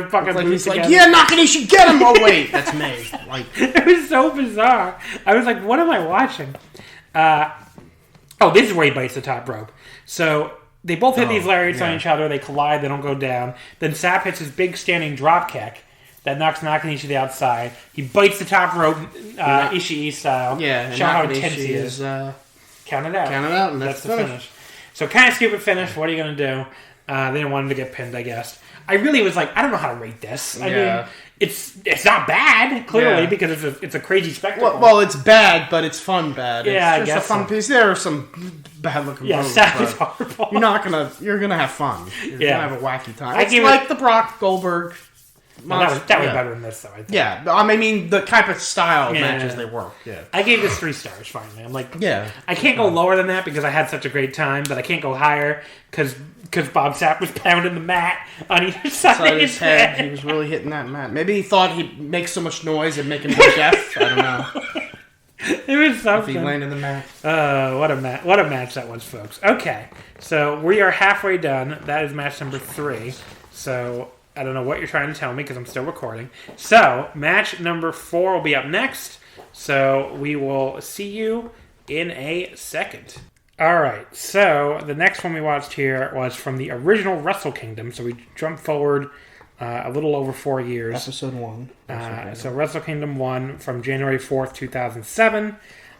fucking boots he's together. like, yeah, Nakanishi, get him! Oh, wait, that's me. Like, it was so bizarre. I was like, what am I watching? This is where he bites the top rope. So they both hit these lariats on each other. They collide. They don't go down. Then Sapp hits his big standing drop kick that knocks Nakanishi to the outside. He bites the top rope, Ishii style. Yeah, show how intense he is. Count it out. Count it out, and that's the finish. So kind of stupid finish. What are you going to do? They didn't want him to get pinned, I guess. I really was like, I don't know how to rate this. I mean, it's not bad, clearly, because it's a crazy spectacle. Well, it's bad, but it's fun bad. Yeah, it's just a fun piece. There are some bad looking moves. Sapp is horrible. You're gonna have fun. You're gonna have a wacky time. It's like the Brock Goldberg. That was better than this, though. I think. Yeah, I mean the type of style matches they work. Yeah, I gave this 3 stars. Finally, I'm like, yeah, I can't go lower than that because I had such a great time, but I can't go higher because Bob Sapp was pounding the mat on either side of his head. He was really hitting that mat. Maybe he thought he'd make so much noise and make him go deaf. I don't know. It was something. If he landed the mat. What a match that was, folks. Okay, so we are halfway done. That is match number 3. So I don't know what you're trying to tell me because I'm still recording. So, match number 4 will be up next. So, we will see you in a second. Alright, so the next one we watched here was from the original Wrestle Kingdom. So, we jumped forward a little over 4 years. Episode 1. So, Wrestle Kingdom 1 from January 4th, 2007.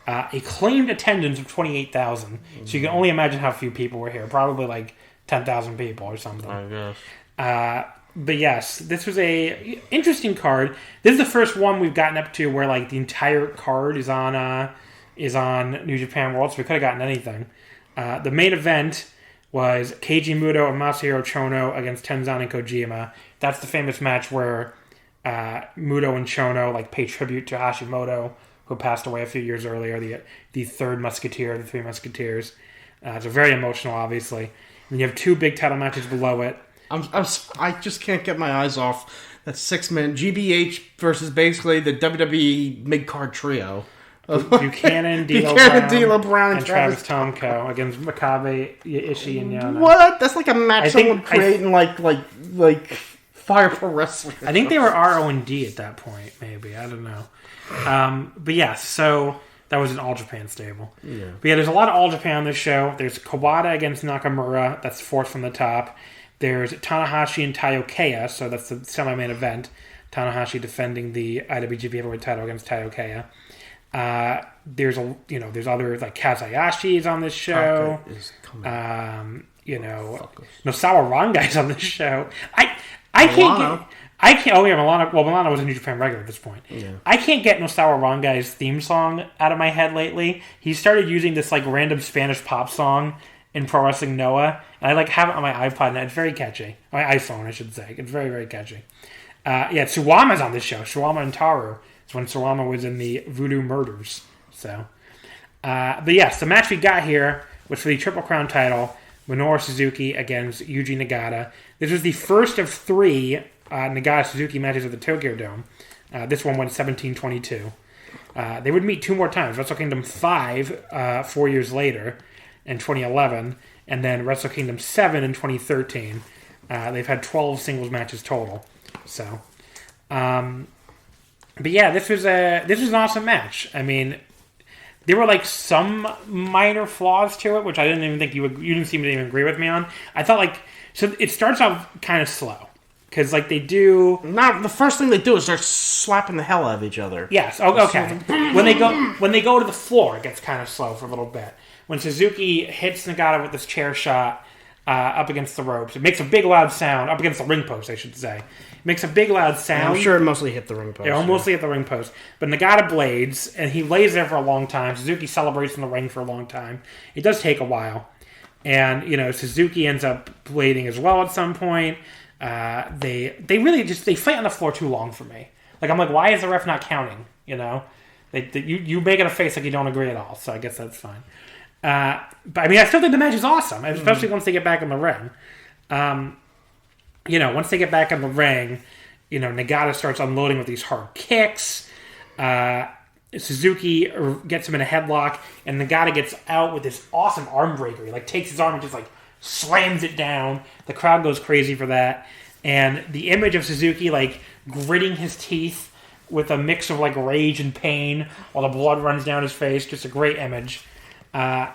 A claimed attendance of 28,000. So, you can only imagine how few people were here. Probably like 10,000 people or something. I guess. But yes, this was a interesting card. This is the first one we've gotten up to where like the entire card is on New Japan World, so we could have gotten anything. The main event was Keiji Muto and Masahiro Chono against Tenzan and Kojima. That's the famous match where Muto and Chono like pay tribute to Hashimoto, who passed away a few years earlier, the third Musketeer of the Three Musketeers. It's very emotional, obviously. And you have 2 big title matches below it. I just can't get my eyes off that 6-man GBH versus basically the WWE mid-card trio of Buchanan, D'Lo Brown, and Travis Tomko against Makabe, Ishii, and Yano. What? That's like a match someone creating like Fire Pro Wrestling. I think they were RO&D at that point, maybe. I don't know. But yes, so that was an All Japan stable. Yeah. But yeah, there's a lot of All Japan on this show. There's Kawada against Nakamura. That's 4th from the top. There's Tanahashi and Taiyo Kea, so that's the semi-main event. Tanahashi defending the IWGP Heavyweight title against Taiyo Kea. There's other like Kazayashi is on this show. Nosawa Rangai is on this show. I can't. Oh yeah, Milano. Well, Milano was a New Japan regular at this point. Yeah. I can't get Nosawa Rangai's theme song out of my head lately. He started using this like random Spanish pop song in Pro Wrestling Noah, and I like have it on my iPod now. It's very catchy. My iPhone, I should say. It's very, very catchy. Suwama's on this show. Suwama and Taru. It's when Suwama was in the Voodoo Murders. So, but yes, the match we got here was for the Triple Crown title. Minoru Suzuki against Yuji Nagata. This was the first of 3 Nagata-Suzuki matches at the Tokyo Dome. This one went 17-22. They would meet 2 more times. Wrestle Kingdom 5 4 years later in 2011, and then Wrestle Kingdom 7 in 2013. They've had 12 singles matches total. So, but yeah, this was an awesome match. I mean, there were like some minor flaws to it, which I didn't even think you didn't seem to even agree with me on. I thought so it starts off kind of slow because like they do. Not the first thing they do is start slapping the hell out of each other. Yes. Okay. when they go to the floor, it gets kind of slow for a little bit. When Suzuki hits Nagata with this chair shot up against the ropes, it makes a big loud sound up against the ring post, I should say. It makes a big loud sound. I'm sure it mostly hit the ring post. Yeah, mostly hit the ring post. But Nagata blades, and he lays there for a long time. Suzuki celebrates in the ring for a long time. It does take a while. And, Suzuki ends up blading as well at some point. They really they fight on the floor too long for me. Like, I'm like, why is the ref not counting? You make it a face like you don't agree at all, so I guess that's fine. But I mean, I still think the match is awesome, especially once they get back in the ring. Once they get back in the ring, Nagata starts unloading with these hard kicks. Suzuki gets him in a headlock, and Nagata gets out with this awesome arm breaker. He takes his arm and just slams it down. The crowd goes crazy for that. And the image of Suzuki gritting his teeth with a mix of rage and pain while the blood runs down his face, just a great image. And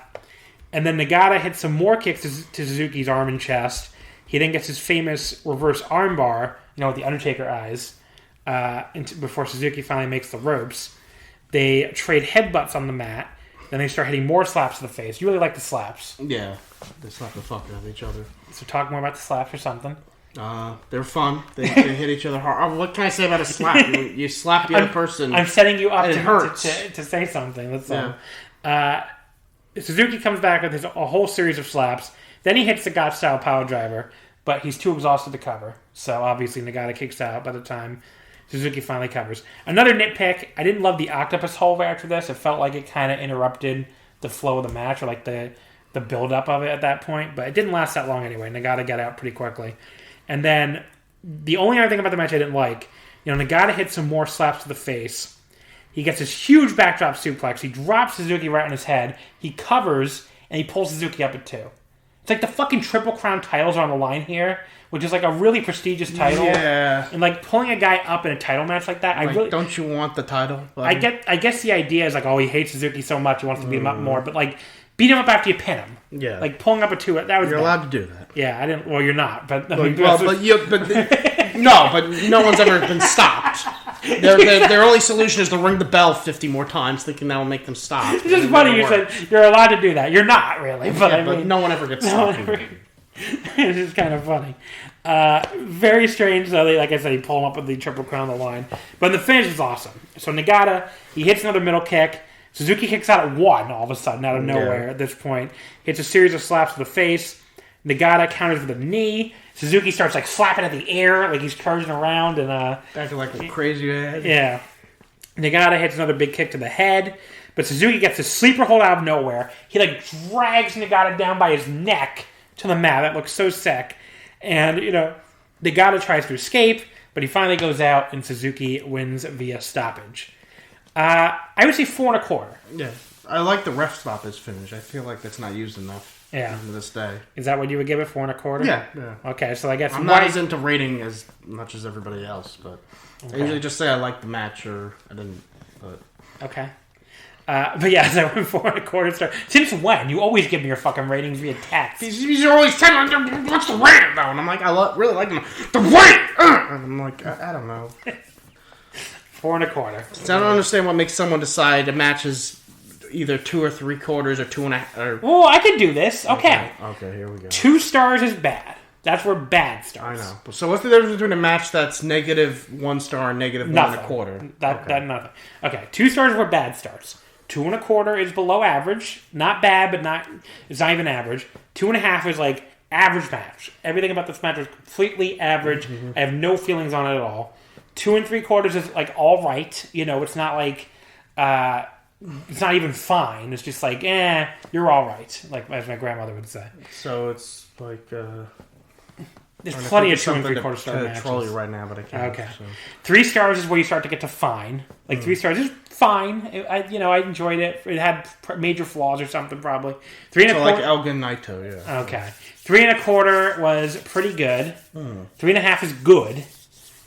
then Nagata hits some more kicks to Suzuki's arm and chest. He then gets his famous reverse armbar, with the Undertaker eyes, before Suzuki finally makes the ropes. They trade headbutts on the mat. Then they start hitting more slaps to the face. You really like the slaps. Yeah, they slap the fuck out of each other. So talk more about the slaps or something. They're fun. They hit each other hard. What can I say about a slap? You slap the other person. I'm setting you up to say something. That's all. Suzuki comes back with a whole series of slaps. Then he hits the Got Style Power Driver, but he's too exhausted to cover. So obviously Nagata kicks out by the time Suzuki finally covers. Another nitpick, I didn't love the octopus hold after this. It felt like it kind of interrupted the flow of the match, or the build-up of it at that point. But it didn't last that long anyway. Nagata got out pretty quickly. And then the only other thing about the match I didn't like, Nagata hits some more slaps to the face. He gets this huge backdrop suplex. He drops Suzuki right on his head. He covers, and he pulls Suzuki up at 2. It's like the fucking Triple Crown titles are on the line here, which is like a really prestigious title. Yeah. And like pulling a guy up in a title match like that, don't you want the title? I guess the idea is like, oh, he hates Suzuki so much, he wants to beat him up more, but like beat him up after you pin him. Yeah. Like pulling up a 2, that was You're allowed to do that. Yeah, I didn't. Well, you're not, but no one's ever been stopped. Their only solution is to ring the bell 50 more times, thinking that will make them stop. It's just funny you said you're allowed to do that. You're not really, but I mean, no one ever gets stopped. It's just kind of funny. Very strange, though. Like I said, he pulled him up with the Triple Crown on the line. But the finish is awesome. So Nagata, he hits another middle kick. Suzuki kicks out at 1 all of a sudden, out of nowhere at this point. Hits a series of slaps to the face. Nagata counters with a knee. Suzuki starts like slapping at the air, like he's charging around. And acting like a crazy head. Yeah. Nagata hits another big kick to the head. But Suzuki gets a sleeper hold out of nowhere. He like drags Nagata down by his neck to the mat. That looks so sick. And, Nagata tries to escape, but he finally goes out, and Suzuki wins via stoppage. I would say 4 1/4. Yeah. I like the ref stoppage finish. I feel like that's not used enough to this day. Is that what you would give it, 4 1/4? Yeah. Okay, so I guess... I'm not as into rating as much as everybody else, but I usually just say I like the match or I didn't, but... Okay. But yeah, so I went 4 1/4 star. Since when? You always give me your fucking ratings via text. These are always telling me, what's the rating though? And I'm like, really like them. The rating! And I'm like, I don't know. 4 1/4. So I don't understand what makes someone decide a match is either 2 3/4 or 2 1/2. Well, I can do this. Okay, here we go. 2 stars is bad. That's where bad starts. I know. So what's the difference between a match that's -1 star and -1 1/4? That nothing. Okay, 2 stars is where bad starts. 2 1/4 is below average. Not bad, but it's not even average. 2 1/2 is like average match. Everything about this match is completely average. Mm-hmm. I have no feelings on it at all. 2 3/4 is like all right. It's not like it's not even fine. It's just like you're all right. Like as my grandmother would say. So it's like there's plenty of 2 3/4 star matches. I troll you right now, but I can't. Okay. So. 3 stars is where you start to get to fine. Like 3 stars is fine. I enjoyed it. It had major flaws or something probably. 3 1/4. Like Elgin Naito, yeah. Okay. 3 1/4 was pretty good. 3 1/2 is good.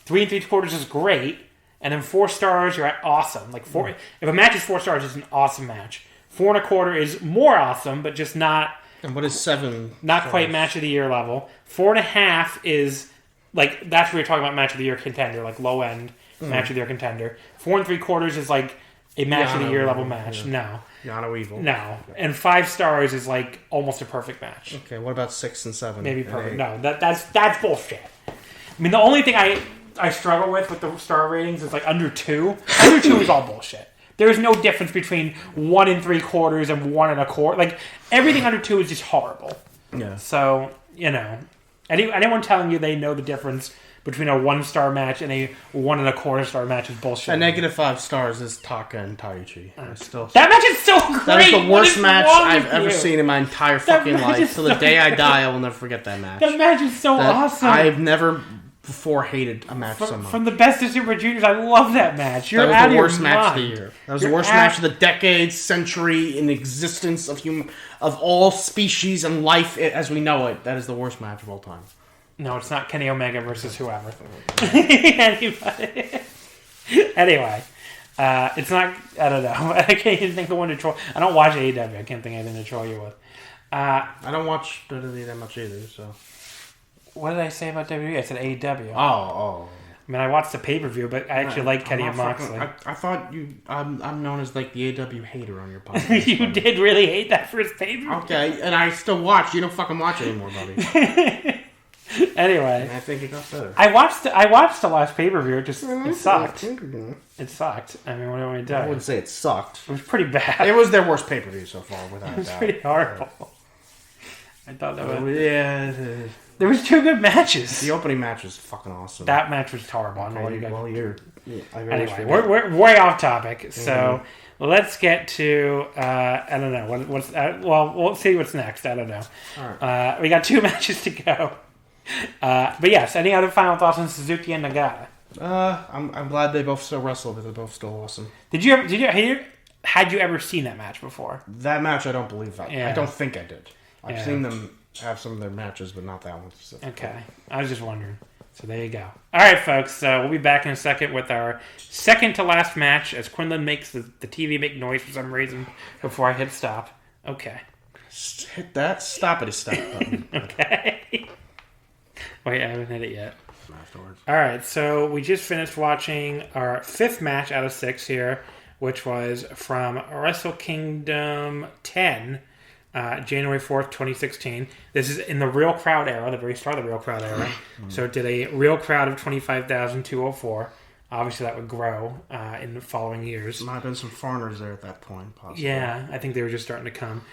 3 3/4 is great. And then 4 stars, you're at awesome. Like if a match is 4 stars, it's an awesome match. 4 1/4 is more awesome, but just not. And what is 7? Not quite match of the year level. 4 1/2 is like that's where you're talking about match of the year contender, like low end match of the year contender. 4 3/4 is like a match of the year level match. Yeah. No, Yano Evil. No, and 5 stars is like almost a perfect match. Okay, what about 6 and 7? Maybe perfect. No, that's bullshit. I mean, the only thing I struggle with the star ratings is like under 2. Under 2 is all bullshit. There's no difference between 1 3/4 and 1 1/4. Like everything under 2 is just horrible. Yeah. So anyone telling you they know the difference between a 1-star match and a 1 1/4 star match is bullshit. A -5 stars is Taka and Taichi. That match is so great. That is the worst match I've ever seen in my entire fucking life. Till the day I die, I will never forget that match. That match is so awesome. I've never before hated a match so much. From the best of Super Juniors, I love that match. You're that out was the worst of match mind. of the year. That was the worst match of the decade, century, in existence of all species and life as we know it. That is the worst match of all time. No, it's not Kenny Omega versus whoever. Anyway, it's not. I don't know. I can't even think of one to troll. I don't watch AEW. I can't think of anything to troll you with. I don't watch WWE that much either. So, what did I say about WWE? I said AEW. Oh. I mean, I watched the pay-per-view, but I actually like Kenny and Moxley. I thought you... I'm known as like the AEW hater on your podcast. You did really hate that first pay-per-view. Okay, and I still watch. You don't fucking watch anymore, buddy. Anyway. And I think it got better. I watched the last pay-per-view. It sucked. It sucked. I mean, what do I do? I wouldn't say it sucked. It was pretty bad. It was their worst pay-per-view so far, without a doubt. It was pretty horrible. I thought that was... Yeah... There was 2 good matches. The opening match was fucking awesome. That match was horrible. Anyway, we're way off topic. So let's get to I don't know what's. Well, we'll see what's next. I don't know. All right. We got 2 matches to go. But yes, any other final thoughts on Suzuki and Nagata? I'm glad they both still wrestle, but they're both still awesome. Had you ever seen that match before? That match, I don't believe that. Yeah. I don't think I did. I've seen them have some of their matches, but not that one specifically. Okay. I was just wondering. So there you go. All right, folks. We'll be back in a second with our second to last match as Quinlan makes the TV make noise for some reason before I hit stop. Okay. Hit that stoppity-stop button. Okay. Wait, I haven't hit it yet. Afterwards. All right, so we just finished watching our 5th match out of 6 here, which was from Wrestle Kingdom 10, January 4th, 2016. This is in the Real Crowd era, the very start of the Real Crowd era. So it did a real crowd of 25,204. Obviously, that would grow in the following years. Might have been some foreigners there at that point, possibly. Yeah, I think they were just starting to come.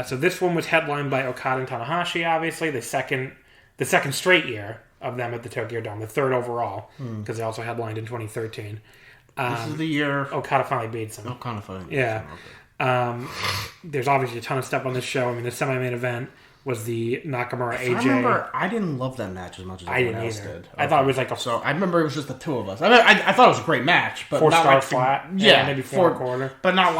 So this one was headlined by Okada and Tanahashi, obviously, the second straight year of them at the Tokyo Dome, the 3rd overall, because they also headlined in 2013. This is the year Okada finally beats them. Okada finally. Yeah. There's obviously a ton of stuff on this show. I mean, the semi-main event was the Nakamura AJ. I remember I didn't love that match as much as everyone else did. Okay. I thought it was like So I remember it was just the two of us. I mean, I thought it was a great match, but 4-star not flat. Yeah, maybe 4.25. But not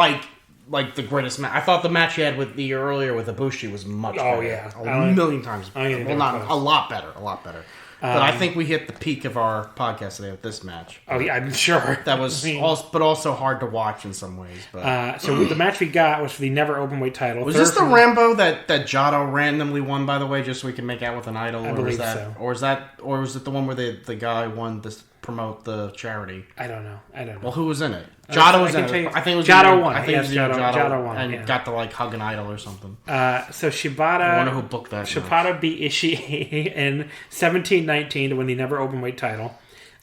like the greatest match. I thought the match he had with the year earlier with Ibushi was much better. Oh yeah, a million times better. Well, not a lot better. But I think we hit the peak of our podcast today with this match. Oh yeah, I'm sure. That was but also hard to watch in some ways. But so the match we got was for the never openweight title. Was this the Rambo that Jado randomly won, by the way, just so we can make out with an idol? I believe so. Or was it the one where the guy won to promote the charity? I don't know. Well, who was in it? Jado was in it. I think it was Jado won. I think it was Jado won. And got to hug an idol or something. So Shibata. I wonder who booked that. Shibata beat Ishii in 17-19 to win the never openweight title.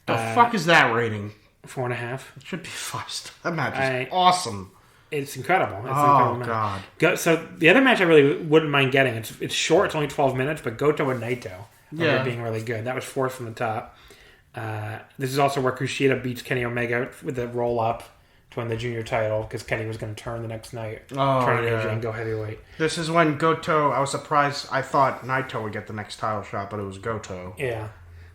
The fuck is that rating? 4.5. It should be 5. That match is awesome. It's incredible. It's an incredible God. So the other match I really wouldn't mind getting. It's short. It's only 12 minutes, but Goto and Naito are being really good. That was 4th from the top. This is also where Kushida beats Kenny Omega with a roll up to win the junior title because Kenny was going to turn the next night, turn AJ and go heavyweight. This is when Goto. I was surprised. I thought Naito would get the next title shot, but it was Goto. Yeah,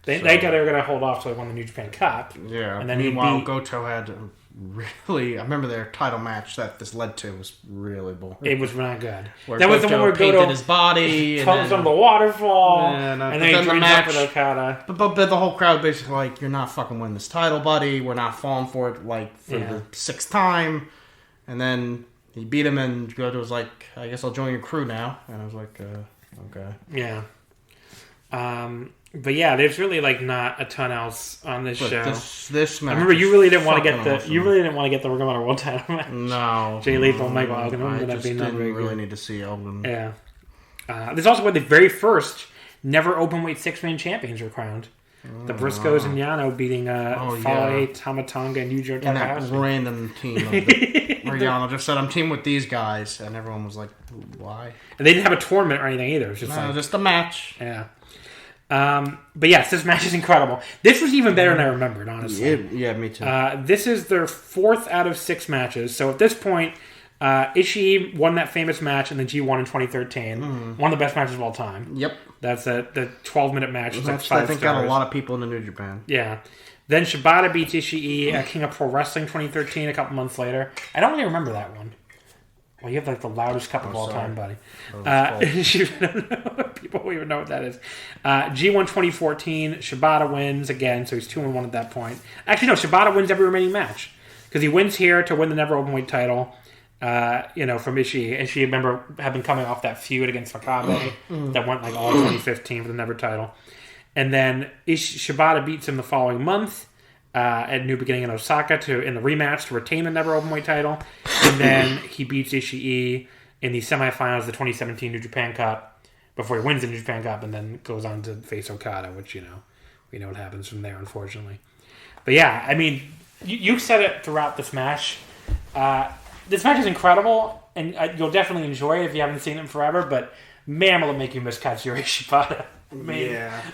they thought they were going to hold off till they won the New Japan Cup. Yeah, and then meanwhile Goto had really. I remember their title match that this led to was really boring. It was not good. Where that was the one where painted Goto his body, comes on the waterfall, and then he the match up with Okada. But the whole crowd basically like, "You're not fucking winning this title, buddy. We're not falling for it for the 6th time." And then he beat him, and Goto was like, "I guess I'll join your crew now." And I was like, "Okay." Yeah. But yeah, there's really not a ton else on this show. This match. I remember you really didn't want to get awesome. You really didn't want to get the Ring of Honor World Title match. No, Jay Lethal, Michael Elgin. I just didn't really need to see Elgin. Yeah. This is also where the very first never openweight 6-man champions were crowned. The Briscoes and Yano beating Fale, Tamatanga, and Yujo Takahashi. And that random team where Yano just said, "I'm teaming with these guys," and everyone was like, "Why?" And they didn't have a tournament or anything either. It was just a match. Yeah. But yes, this match is incredible. This was even better than I remembered, honestly. Yeah, me too. This is their 4th out of 6 matches. So at this point, Ishii won that famous match in the G1 in 2013. One of the best matches of all time. Yep. That's the 12-minute match. It's like 5 I think stars. got a lot of people into New Japan. Yeah. Then Shibata beats Ishii at King of Pro Wrestling 2013 a couple months later. I don't really remember that one. Well, you have the loudest cup of all time, buddy. People don't even know what that is. G1 2014, Shibata wins again, so he's 2-1 at that point. Actually, no, Shibata wins every remaining match because he wins here to win the never openweight title. From Ishii. Ishii, remember, had been coming off that feud against Makabe that went all 2015 for the never title, and then Shibata beats him the following month. At New Beginning in Osaka in the rematch to retain the never openweight title, and then he beats Ishii in the semifinals of the 2017 New Japan Cup before he wins the New Japan Cup, and then goes on to face Okada, which we know what happens from there, unfortunately. But yeah, I mean, you said it throughout this match. This match is incredible, and you'll definitely enjoy it if you haven't seen it in forever. But man, will it make you miss Katsuyori Shibata?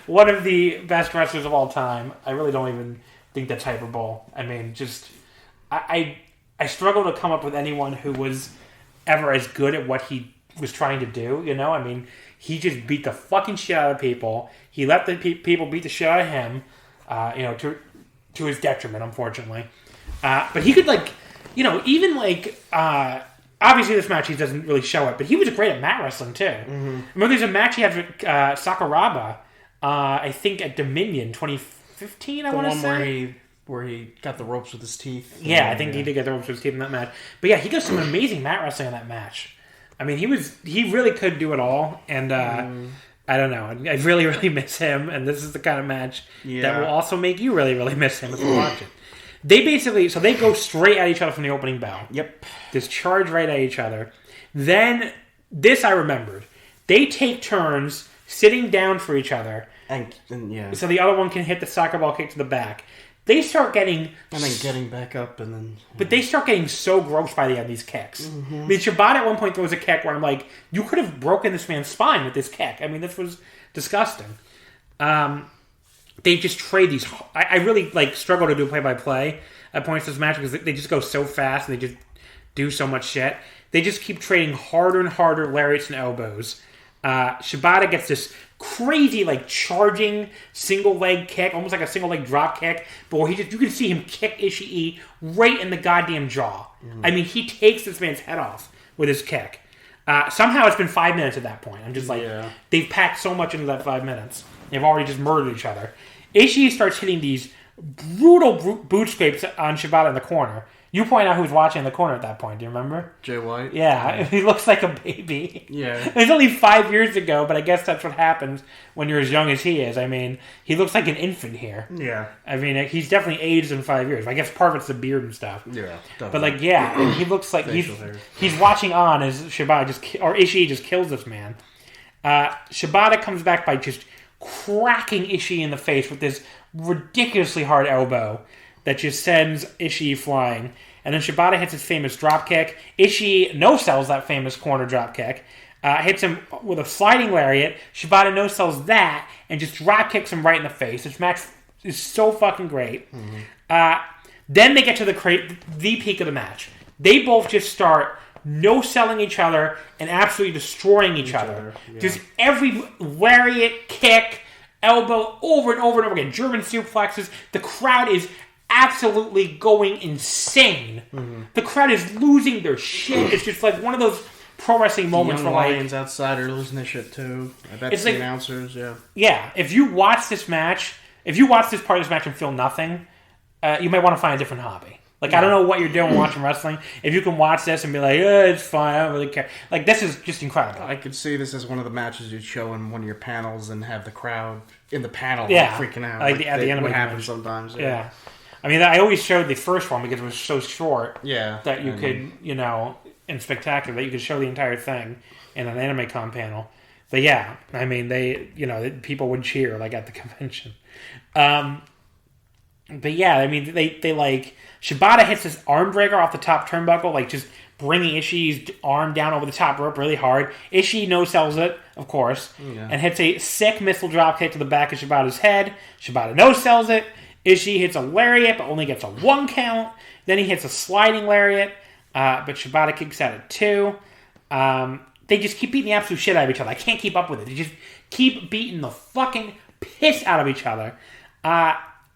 One of the best wrestlers of all time. I really don't even think that's hyperbole. I mean, just I struggle to come up with anyone who was ever as good at what he was trying to do. I mean, he just beat the fucking shit out of people. He let the people beat the shit out of him. To his detriment, unfortunately. But he could even obviously this match he doesn't really show it, but he was great at mat wrestling too. Mm-hmm. Remember there's a match he had with Sakuraba, I think at Dominion 2015, I want to say. Where he got the ropes with his teeth. Yeah, I think he did get the ropes with his teeth in that match. But yeah, he does some amazing mat wrestling in that match. I mean, he really could do it all, and I don't know. I really, really miss him, and this is the kind of match that will also make you really, really miss him if you watch it. They go straight at each other from the opening bell. Yep. Just charge right at each other. Then, this I remembered. They take turns sitting down for each other. And so the other one can hit the soccer ball kick to the back. They start getting... And then getting back up and then... But they start getting so gross by the end of these kicks. Mm-hmm. I mean, Shibata at one point throws a kick where I'm like, you could have broken this man's spine with this kick. I mean, this was disgusting. They just trade these... I really struggle to do play-by-play at points in this match because they just go so fast and they just do so much shit. They just keep trading harder and harder lariats and elbows. Shibata gets this crazy, charging single leg kick, almost like a single leg drop kick, but where you can see him kick Ishii right in the goddamn jaw. Mm. I mean, he takes this man's head off with his kick. Somehow it's been 5 minutes at that point. I'm just they've packed so much into that 5 minutes. They've already just murdered each other. Ishii starts hitting these brutal boot scrapes on Shibata in the corner. You point out who's watching in the corner at that point. Do you remember? Jay White? Yeah. He looks like a baby. Yeah. It's only 5 years ago, but I guess that's what happens when you're as young as he is. I mean, he looks like an infant here. Yeah. I mean, he's definitely aged in 5 years. I guess part of it's the beard and stuff. Yeah. Definitely. But, and he looks like he's watching on as Shibata or Ishii just kills this man. Shibata comes back by just cracking Ishii in the face with this ridiculously hard elbow that just sends Ishii flying. And then Shibata hits his famous dropkick. Ishii no-sells that famous corner dropkick. Hits him with a sliding lariat. Shibata no-sells that and just dropkicks him right in the face. This match is so fucking great. Mm-hmm. Then they get to the peak of the match. They both just start no-selling each other and absolutely destroying each other. Yeah. Just every lariat, kick, elbow, over and over and over again. German suplexes. The crowd is absolutely going insane. Mm-hmm. The crowd is losing their shit. It's just like one of those pro wrestling moments where Lions outside are losing their shit too. I bet the announcers, Yeah, if you watch this match, if you watch this part of this match and feel nothing, you might want to find a different hobby. I don't know what you're doing watching wrestling. If you can watch this and be like, it's fine, I don't really care. This is just incredible. I could see this as one of the matches you'd show in one of your panels and have the crowd in the panel freaking out. At the end of what happens sometimes. Yeah. I mean, I always showed the first one because it was so short that you could, in Spectacular, that you could show the entire thing in an Anime Con panel. But yeah, I mean, people would cheer at the convention. But yeah, I mean, they Shibata hits this arm breaker off the top turnbuckle, just bringing Ishii's arm down over the top rope really hard. Ishii no-sells it, of course, and hits a sick missile dropkick to the back of Shibata's head. Shibata no-sells it. Ishii hits a lariat, but only gets a 1 count. Then he hits a sliding lariat, but Shibata kicks out at 2. They just keep beating the absolute shit out of each other. I can't keep up with it. They just keep beating the fucking piss out of each other.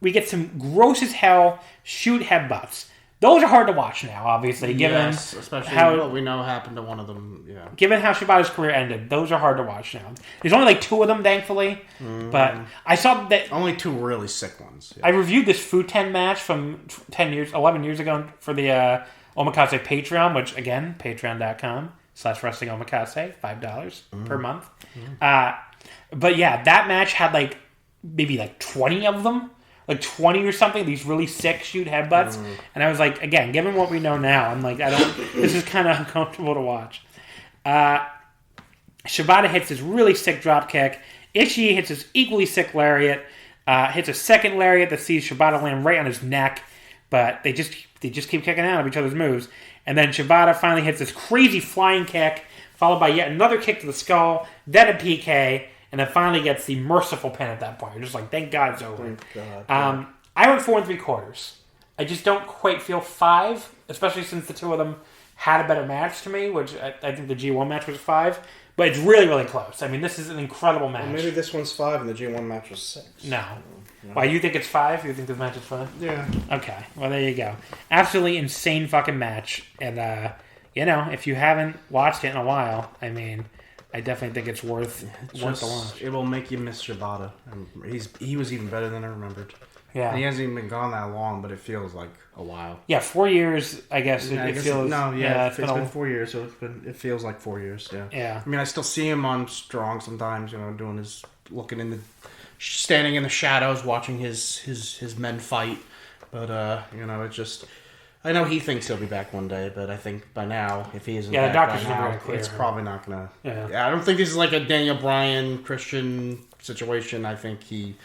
We get some gross as hell shoot headbutts. Those are hard to watch now, obviously, given especially what we know happened to one of them. Yeah. Given how Shibata's career ended, those are hard to watch now. There's only 2 of them, thankfully, but I saw that only 2 really sick ones. Yeah. I reviewed this Futen match from 11 years ago for the Omakase Patreon, which again, patreon.com/Wrestling Omakase, $5 per month. But yeah, that match had maybe 20 of them. 20 or something, these really sick shoot headbutts. And I was like, again, given what we know now, I'm this is kind of uncomfortable to watch. Shibata hits this really sick drop kick. Ishii hits this equally sick lariat. Hits a second lariat that sees Shibata land right on his neck. But they just keep kicking out of each other's moves. And then Shibata finally hits this crazy flying kick, followed by yet another kick to the skull, then a PK, and then finally gets the merciful pin at that point. You're just thank God it's over. Thank God. I went 4 3/4. I just don't quite feel 5, especially since the 2 of them had a better match to me, which I think the G1 match was 5. But it's really, really close. I mean, this is an incredible match. Well, maybe this one's 5 and the G1 match was 6. No. Why, you think it's 5? You think this match is 5? Yeah. Okay. Well, there you go. Absolutely insane fucking match. And, if you haven't watched it in a while, I mean, I definitely think it's worth the watch. It will make you miss Shibata. He was even better than I remembered. Yeah. And he hasn't even been gone that long, but it feels like a while. Yeah, 4 years, I guess. It feels... No, yeah, it's been 4 years, so it feels like 4 years, yeah. Yeah. I mean, I still see him on Strong sometimes, standing in the shadows, watching his men fight. But, it's just... I know he thinks he'll be back one day, but I think by now, if he isn't back by now, it's probably not going to... Yeah, I don't think this is like a Daniel Bryan, Christian situation. I think he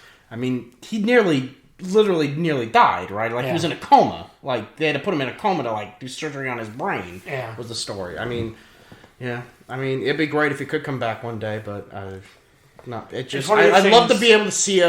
literally nearly died, right? Like, he was in a coma. Like, they had to put him in a coma to, like, do surgery on his brain, was the story. I mean, it'd be great if he could come back one day, but I'd love to be able to see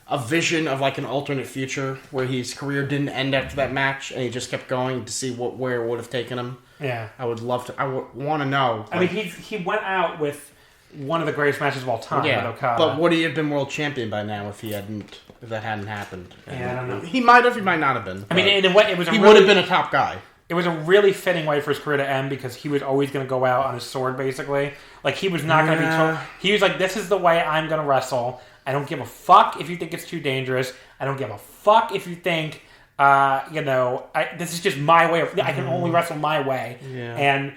a vision of, like, an alternate future where his career didn't end after that match and he just kept going to see where it would have taken him. Yeah. I would love to. I would want to know. I mean, he went out with one of the greatest matches of all time with Okada. But would he have been world champion by now if that hadn't happened? Yeah, I don't know. He might have, he might not have been. I mean, in a way, he would have been a top guy. It was a really fitting way for his career to end because he was always going to go out on his sword, basically. Like, he was not going to be told. He was like, this is the way I'm going to wrestle. I don't give a fuck if you think it's too dangerous. I don't give a fuck if you think, this is just my way. I can only wrestle my way. Yeah. And,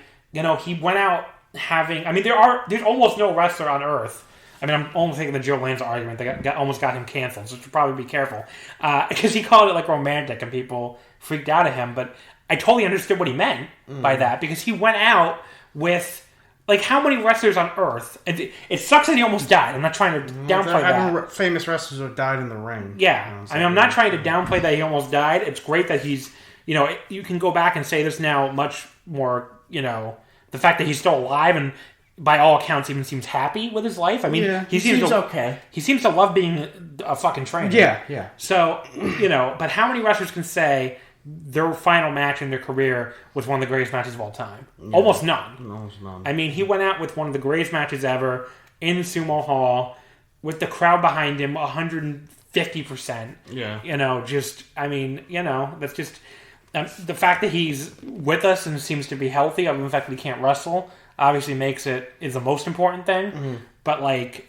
he went out having... I mean, there's almost no wrestler on Earth. I mean, I'm only thinking the Joe Lanza argument that almost got him canceled, so you should probably be careful. Because he called it, like, romantic, and people freaked out at him. But I totally understood what he meant by that, because he went out with... Like, how many wrestlers on Earth? It sucks that he almost died. I'm not trying to downplay that. Famous wrestlers who died in the ring. Yeah. I mean, I'm not trying to downplay that he almost died. It's great that he's... you can go back and say this now much more, the fact that he's still alive and by all accounts even seems happy with his life. I mean, he seems okay. He seems to love being a fucking trainer. Yeah. So, but how many wrestlers can say... their final match in their career was one of the greatest matches of all time? Yeah. Almost none. I mean, he went out with one of the greatest matches ever in Sumo Hall with the crowd behind him 150%. Yeah. That's just... the fact that he's with us and seems to be healthy, other than the fact that he can't wrestle, obviously is the most important thing. Mm-hmm. But, like,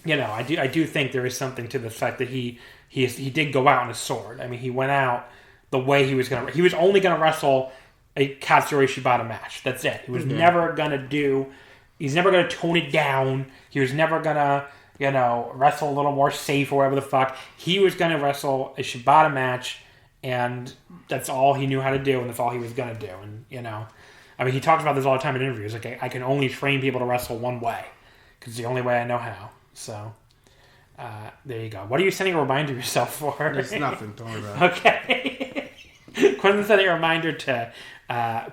I do think there is something to the fact that he did go out on his sword. I mean, he went out... the way he was only going to wrestle a Katsuyori Shibata match. That's it. He was never going to he's never going to tone it down. He was never going to, wrestle a little more safe or whatever the fuck. He was going to wrestle a Shibata match, and that's all he knew how to do, and that's all he was going to do. And, I mean, he talks about this all the time in interviews. Like, I can only train people to wrestle one way, because it's the only way I know how. So... there you go. What are you sending a reminder to yourself for? There's nothing. Don't worry about it. Okay. Quinlan sending a reminder to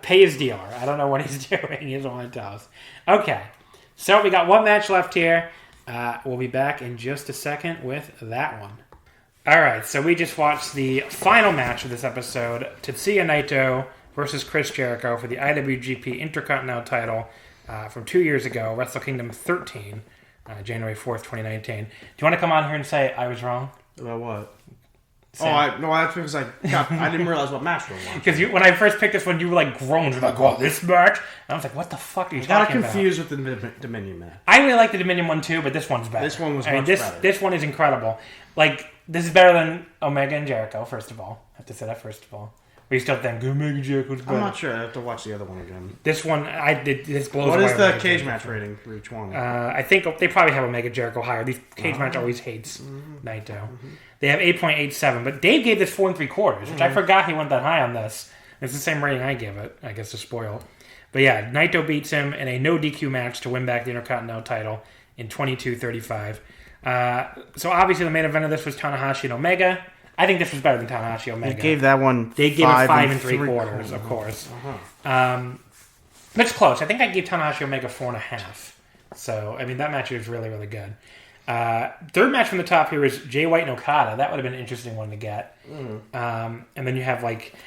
pay his dealer. I don't know what he's doing. He doesn't want to tell us. Okay. So we got one match left here. We'll be back in just a second with that one. All right. So we just watched the final match of this episode. Tetsuya Naito versus Chris Jericho for the IWGP Intercontinental title from 2 years ago. Wrestle Kingdom 13. January 4th, 2019. Do you want to come on here and say I was wrong? About what? That's because I didn't realize what match we were watching. Because when I first picked this one, you were like groans. You were like, "Oh, this match?" And I was like, "What the fuck are you talking about?" I got confused with the Dominion match. I really like the Dominion one too, but this one's better. This one was much better. This one is incredible. Like, this is better than Omega and Jericho, first of all. I have to say that first of all. But you still think Omega and Jericho's better. I'm not sure. I have to watch the other one again. This one, this blows away. What is the cage match rating for each one? I think they probably have Omega Jericho higher. These cage match always hates Naito. Mm-hmm. They have 8.87, but Dave gave this 4 3/4, which I forgot he went that high on this. It's the same rating I give it, I guess, to spoil. But yeah, Naito beats him in a no DQ match to win back the Intercontinental title in 22:35. So obviously the main event of this was Tanahashi and Omega. I think this was better than Tanahashi Omega. They gave that one. They gave it 5 3/4, of course. It's close. I think I gave Tanahashi Omega 4.5. So I mean, that match was really, really good. Third match from the top here is Jay White and Okada. That would have been an interesting one to get. And then you have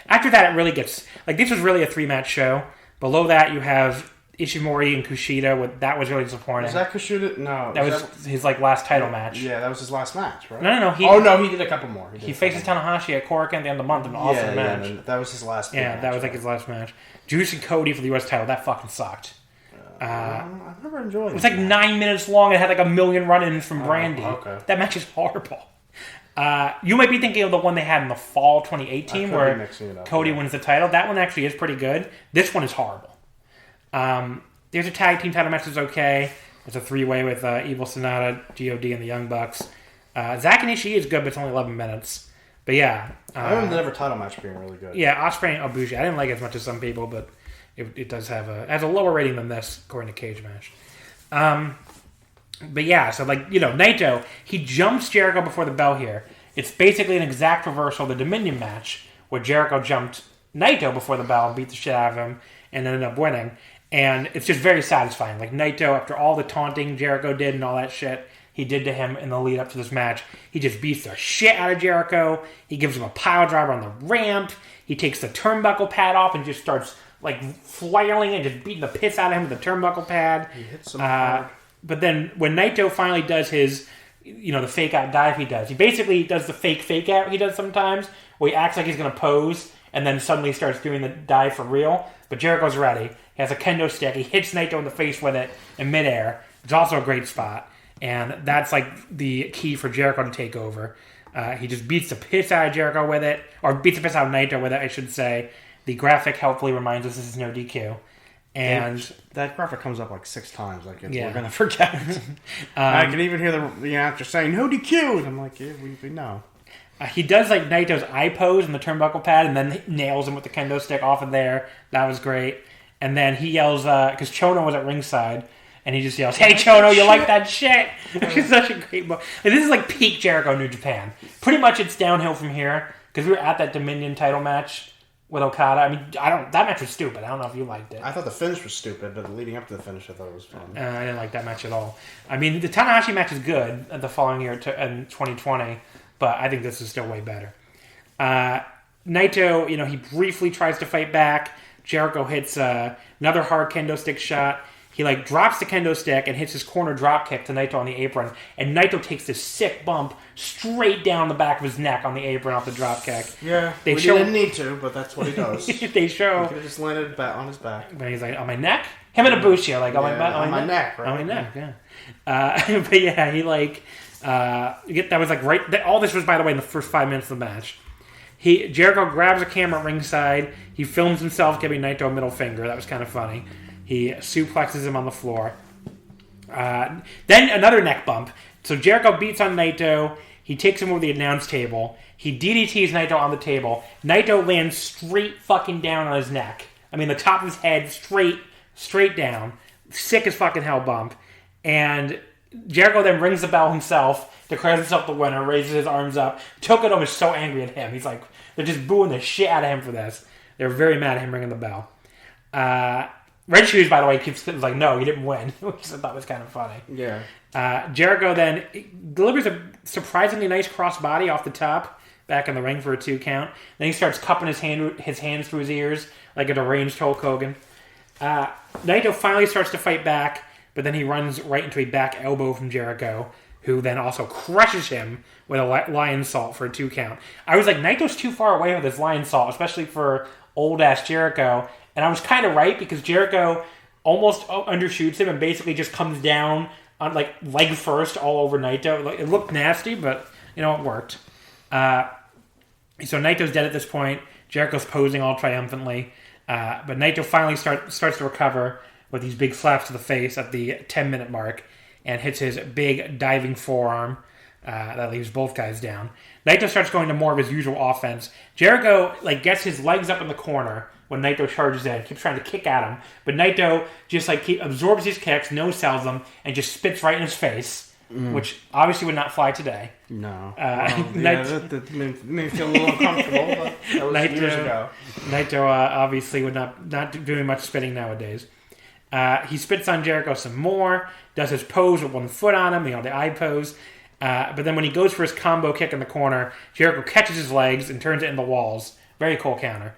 after that it really gets this was really a 3-match show. Below that you have Ishimori and Kushida. That was really disappointing. Was that Kushida? No. That was his last title match. Yeah, that was his last match, right? No. He did a couple more. He faces Tanahashi at Korakuen at the end of the month in an awesome match. Yeah, that was his last match. Yeah, that was his last match. Juice and Cody for the U.S. title. That fucking sucked. I've never enjoyed it. It was 9 minutes long. It had 1 million run-ins from Brandy. Okay. That match is horrible. You might be thinking of the one they had in the fall 2018 where Cody wins the title. That one actually is pretty good. This one is horrible. There's a tag team title match that's okay. It's a 3-way with Evil Sonata, G.O.D., and the Young Bucks. Zack and Ishii is good, but it's only 11 minutes. But yeah. I remember the never title match being really good. Yeah, Ospreay and Ibushi. I didn't like it as much as some people, but it does have has a lower rating than this, according to Cage Match. But yeah, so Naito, he jumps Jericho before the bell here. It's basically an exact reversal of the Dominion match, where Jericho jumped Naito before the bell and beat the shit out of him, and ended up winning. And it's just very satisfying. Naito, after all the taunting Jericho did and all that shit he did to him in the lead up to this match, he just beats the shit out of Jericho. He gives him a pile driver on the ramp. He takes the turnbuckle pad off and just starts flailing and just beating the piss out of him with the turnbuckle pad. He hits him hard. But then when Naito finally does his, the fake out dive he basically does the fake out he does sometimes, where he acts like he's going to pose and then suddenly starts doing the dive for real. But Jericho's ready. He has a kendo stick. He hits Naito in the face with it in midair. It's also a great spot. And that's the key for Jericho to take over. He just beats the piss out of Jericho with it, or beats the piss out of Naito with it, I should say. The graphic helpfully reminds us this is no DQ. And that graphic comes up 6 times. We're going to forget. I can even hear the actor saying, no DQ. And I'm like, yeah, we know. He does Naito's eye pose in the turnbuckle pad and then nails him with the kendo stick off of there. That was great. And then he yells, because Chono was at ringside, and he just yells, hey Chono, you like that shit? Which is such a great moment. This is peak Jericho New Japan. Pretty much it's downhill from here, because we were at that Dominion title match with Okada. That match was stupid. I don't know if you liked it. I thought the finish was stupid, but leading up to the finish, I thought it was fun. I didn't like that match at all. The Tanahashi match is good the following year in 2020, but I think this is still way better. Naito, he briefly tries to fight back. Jericho hits another hard kendo stick shot. He drops the kendo stick and hits his corner drop kick to Naito on the apron. And Naito takes this sick bump straight down the back of his neck on the apron off the drop kick. Yeah, he didn't need to, but that's what he does. They show. He could have just landed on his back. But he's on my neck? Him and Ibushi are on my neck, right? On my neck, yeah. But yeah, he that was right. All this was, by the way, in the first 5 minutes of the match. Jericho grabs a camera at ringside. He films himself giving Naito a middle finger. That was kind of funny. He suplexes him on the floor. Then another neck bump. So Jericho beats on Naito. He takes him over the announce table. He DDTs Naito on the table. Naito lands straight fucking down on his neck. The top of his head straight down. Sick as fucking hell bump. And Jericho then rings the bell himself, declares himself the winner, raises his arms up. Tokudo is so angry at him. He's they're just booing the shit out of him for this. They're very mad at him ringing the bell. Red Shoes, by the way, keeps no, you didn't win, which I thought was kind of funny. Yeah. Jericho then delivers a surprisingly nice crossbody off the top, back in the ring for a 2 count. Then he starts cupping his hands through his ears like a deranged Hulk Hogan. Naito finally starts to fight back, but then he runs right into a back elbow from Jericho, who then also crushes him with a lion salt for a 2 count. I was Naito's too far away with his lion salt, especially for old-ass Jericho. And I was kind of right, because Jericho almost undershoots him and basically just comes down on leg first all over Naito. It looked nasty, but it worked. So Naito's dead at this point. Jericho's posing all triumphantly. But Naito finally starts to recover with these big slaps to the face at the 10-minute mark and hits his big diving forearm that leaves both guys down. Naito starts going to more of his usual offense. Jericho gets his legs up in the corner when Naito charges in, keeps trying to kick at him, but Naito just absorbs his kicks, no-sells them, and just spits right in his face, which obviously would not fly today. No. That made me feel a little uncomfortable, but that was years ago. Naito obviously would not doing much spitting nowadays. He spits on Jericho some more, does his pose with one foot on him, the eye pose, but then when he goes for his combo kick in the corner, Jericho catches his legs and turns it into walls. Very cool counter.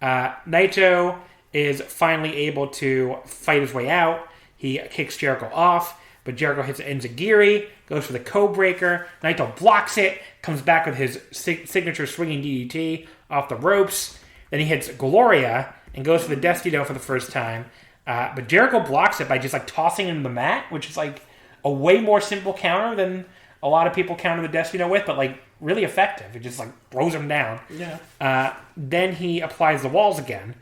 Naito is finally able to fight his way out. He kicks Jericho off, but Jericho hits an enziguri, goes for the code breaker. Naito blocks it, comes back with his signature swinging DDT off the ropes. Then he hits Gloria and goes for the Destino for the first time. But Jericho blocks it by just like tossing him to the mat, which is like a way more simple counter than a lot of people counter the Destino with, but like really effective. It just like throws him down. Yeah. Then he applies the walls again.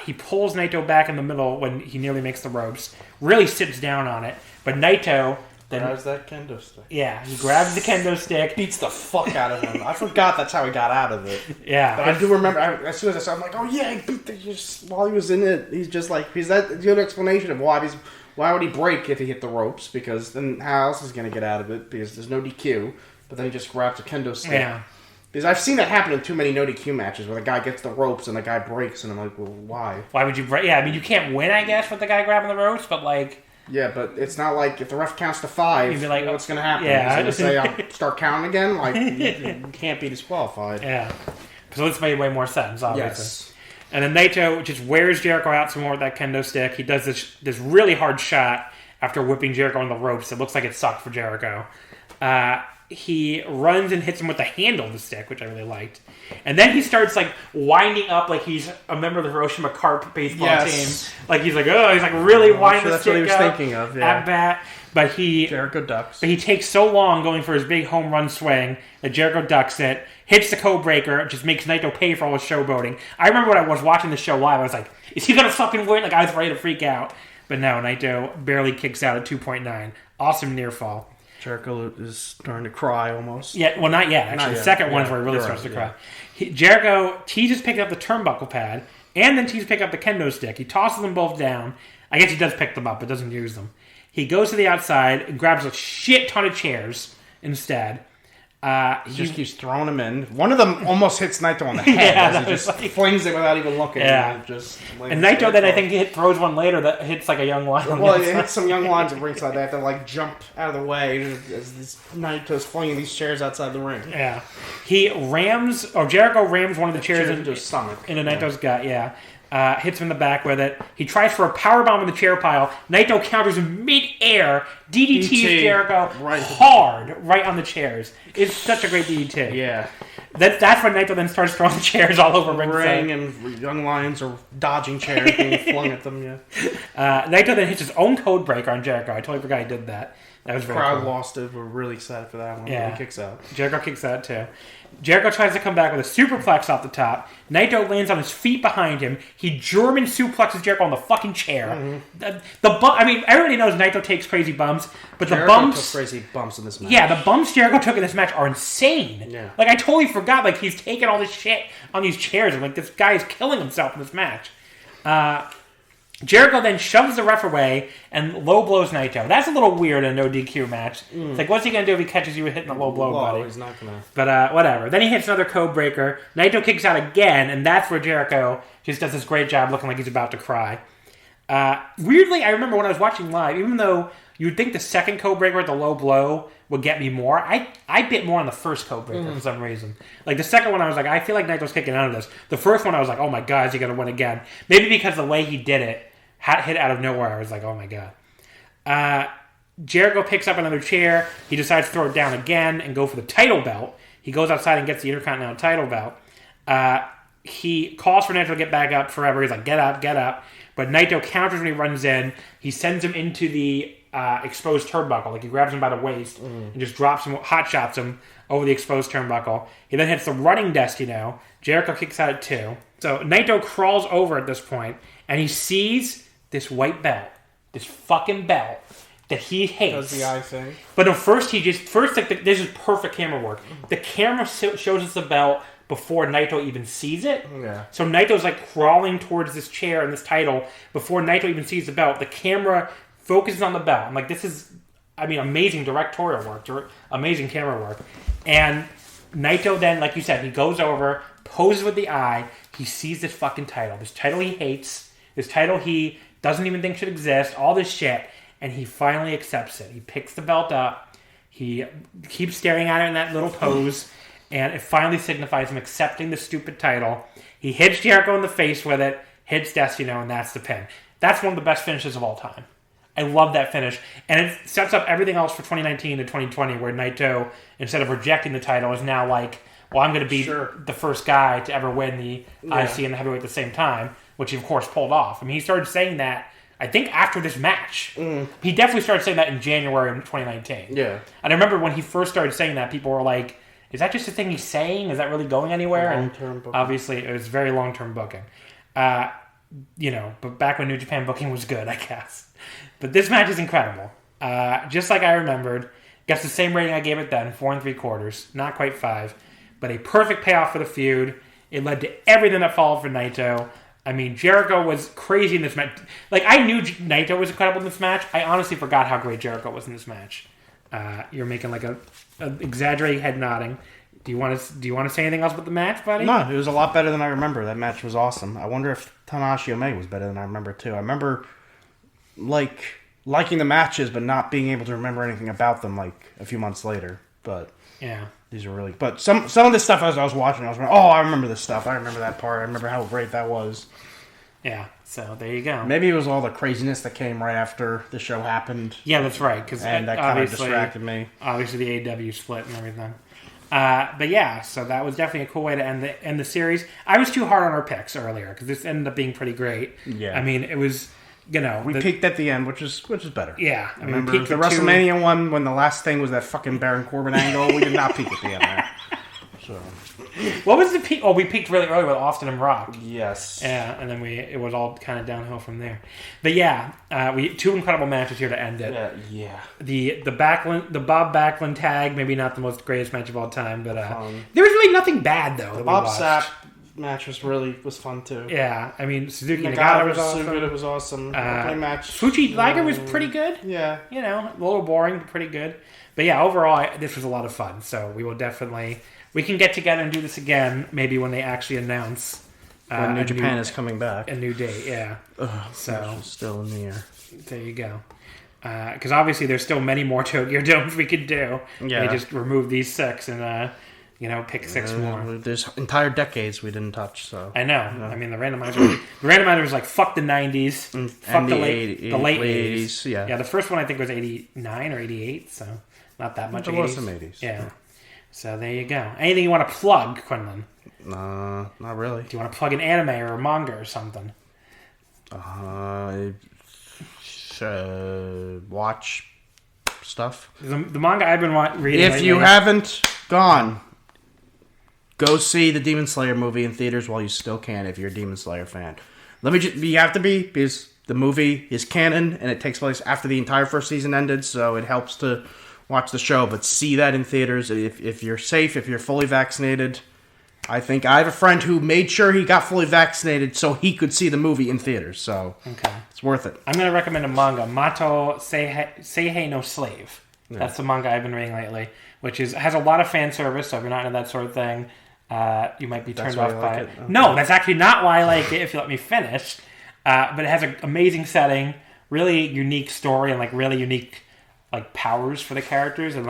He pulls Naito back in the middle when he nearly makes the ropes. Really sits down on it. But Naito then grabs that kendo stick. Yeah, he grabs the kendo stick. Beats the fuck out of him. I forgot that's how he got out of it. Yeah. But I do remember, as soon as I saw him, I'm like, oh yeah, he beat while he was in it. He's just like, he's that good explanation of why would he break if he hit the ropes? Because then how else is he going to get out of it? Because there's no DQ. But then he just grabs a kendo stick. Yeah. Because I've seen that happen in too many no DQ matches where the guy gets the ropes and the guy breaks, and I'm like, well, why? Why would you break? Yeah, I mean, you can't win, I guess, with the guy grabbing the ropes, but like... Yeah, but it's not like if the ref counts to 5, you'd be like, what's going to happen? Yeah. He's going to say, I'll start counting again? Like, you can't be disqualified. Yeah. So this made way more sense, obviously. Yes. And then Naito just wears Jericho out some more with that kendo stick. He does this really hard shot after whipping Jericho on the ropes. It looks like it sucked for Jericho. He runs and hits him with the handle of the stick, which I really liked. And then he starts like winding up like he's a member of the Hiroshima Carp baseball team. Like he's like, really winding the stick up. That's what he was thinking of, at bat. But Jericho ducks. But he takes so long going for his big home run swing that Jericho ducks it, hits the code breaker, just makes Naito pay for all his showboating. I remember when I was watching the show live, I was like, is he going to fucking win? Like I was ready to freak out. But no, Naito barely kicks out at 2.9. Awesome near fall. Jericho is starting to cry almost. Yeah, well, not yet, actually. The second one's where he really starts to cry. Jericho teases picking up the turnbuckle pad, and then teases picking up the kendo stick. He tosses them both down. I guess he does pick them up, but doesn't use them. He goes to the outside and grabs a shit ton of chairs instead. He just keeps throwing them in. One of them almost hits Naito on the head. As he just flings it without even looking. Yeah. And Naito then I think throws one later that hits like a young lion. Well, it hits some young lions at ringside. They have to like jump out of the way as Naito's flinging these chairs outside the ring. Yeah. Jericho rams one of the chairs into his stomach. Into Naito's gut, yeah. Hits him in the back with it. He tries for a powerbomb in the chair pile. Naito counters in mid-air. DDTs Jericho hard right on the chairs. It's such a great DDT. Yeah. That's when Naito then starts throwing chairs all over ringside. Ring and young lions are dodging chairs being flung at them, yeah. Naito then hits his own code breaker on Jericho. I totally forgot he did that. That was very cool. Crowd lost it. We're really excited for that one. Yeah. He kicks out. Jericho kicks out too. Jericho tries to come back with a superplex off the top. Naito lands on his feet behind him. He German suplexes Jericho on the fucking chair. Mm-hmm. Everybody knows Naito takes crazy bumps, but Jericho the bumps took crazy bumps in this match. Yeah, the bumps Jericho took in this match are insane. Yeah. Like I totally forgot. Like he's taking all this shit on these chairs, and like this guy is killing himself in this match. Jericho then shoves the ref away and low blows Naito. That's a little weird in a no DQ match. It's like, what's he going to do if he catches you hitting a low blow, buddy? He's not going to. But whatever. Then he hits another code breaker. Naito kicks out again, and that's where Jericho just does this great job looking like he's about to cry. Weirdly, I remember when I was watching live, even though you'd think the second code breaker at the low blow would get me more, I bit more on the first code breaker for some reason. Like the second one, I was like, I feel like Naito's kicking out of this. The first one, I was like, oh my god, is he going to win again? Maybe because the way he did it, hit out of nowhere. I was like, oh my god. Jericho picks up another chair. He decides to throw it down again and go for the title belt. He goes outside and gets the Intercontinental title belt. He calls for Naito to get back up forever. He's like, get up, get up. But Naito counters when he runs in. He sends him into the exposed turnbuckle. Like he grabs him by the waist and just drops him, hot shots him over the exposed turnbuckle. He then hits the running Destino. Jericho kicks out at 2. So Naito crawls over at this point and he sees this white belt, this fucking belt that he hates. Does the eye thing. But no, this is perfect camera work. The camera shows us the belt before Naito even sees it. Yeah. So Naito's like crawling towards this chair and this title before Naito even sees the belt. The camera focuses on the belt. I'm like, this is, amazing directorial work, amazing camera work. And Naito then, like you said, he goes over, poses with the eye. He sees this fucking title. This title he hates. This title he doesn't even think should exist, all this shit, and he finally accepts it. He picks the belt up, he keeps staring at it in that little pose, and it finally signifies him accepting the stupid title. He hits Jericho in the face with it, hits Destino, and that's the pin. That's one of the best finishes of all time. I love that finish. And it sets up everything else for 2019 to 2020, where Naito, instead of rejecting the title, is now like, well, I'm going to be the first guy to ever win the IC and the heavyweight at the same time, which he, of course, pulled off. I mean, he started saying that, I think, after this match. He definitely started saying that in January of 2019. Yeah. And I remember when he first started saying that, people were like, is that just a thing he's saying? Is that really going anywhere? Long-term booking. Obviously, it was very long-term booking. But back when New Japan booking was good, I guess. But this match is incredible. Just like I remembered. Gets the same rating I gave it then, 4 3/4. Not quite 5. But a perfect payoff for the feud. It led to everything that followed for Naito. I mean, Jericho was crazy in this match. Like, I knew Naito was incredible in this match. I honestly forgot how great Jericho was in this match. You're making like a exaggerated head nodding. Do you want to say anything else about the match, buddy? No, it was a lot better than I remember. That match was awesome. I wonder if Tanahashi Omega was better than I remember too. I remember liking the matches, but not being able to remember anything about them like a few months later. But yeah, these are really. But some of this stuff as I was watching, I was like, oh, I remember this stuff. I remember that part. I remember how great that was. Yeah. So there you go. Maybe it was all the craziness that came right after the show happened. Yeah, that's right. And that kind of distracted me. Obviously, the AEW split and everything. But yeah, so that was definitely a cool way to end the series. I was too hard on our picks earlier because this ended up being pretty great. Yeah. I mean, it was, we peaked at the end, which is better. Yeah. I mean, remember the WrestleMania one when the last thing was that fucking Baron Corbin angle? We did not peak at the end there. So. What was the peak? Oh, we peaked really early with Austin and Rock. Yes. Yeah, and then it was all kind of downhill from there. But yeah, we 2 incredible matches here to end it. Yeah. The Bob Backlund tag, maybe not the most greatest match of all time, but there was really nothing bad though. The Bob Sapp match was fun too. Yeah, I mean Suzuki and Nagata was awesome. It was awesome. Opening match. Fuji Liger was pretty good. Yeah. A little boring, but pretty good. But yeah, overall, this was a lot of fun. So we will definitely. We can get together and do this again, maybe when they actually announce when New Japan is coming back. A new date, yeah. So still in the air. There you go. Because obviously there's still many more Tokyo Domes we could do. Yeah. They just remove these 6 and pick 6 more. There's entire decades we didn't touch. So I know. I mean the randomizer was like fuck the 90s, fuck the late 80s. Yeah. Yeah. The first one I think was 89 or 88, so not that much. There was some 80s. Yeah. So there you go. Anything you want to plug, Quinlan? Not really. Do you want to plug an anime or a manga or something? Watch stuff. The manga I've been reading. If you haven't gone, go see the Demon Slayer movie in theaters while you still can. If you're a Demon Slayer fan, you have to be because the movie is canon and it takes place after the entire first season ended, so it helps to. Watch the show, but see that in theaters. If you're safe, if you're fully vaccinated. I think I have a friend who made sure he got fully vaccinated so he could see the movie in theaters. So it's worth it. I'm going to recommend a manga, Mato Seihei no Slave. Yeah. That's the manga I've been reading lately, which has a lot of fan service. So if you're not into that sort of thing, you might be turned off by it. Okay. No, that's actually not why I like it. If you let me finish, but it has an amazing setting, really unique story, and like really unique. Like powers for the characters, and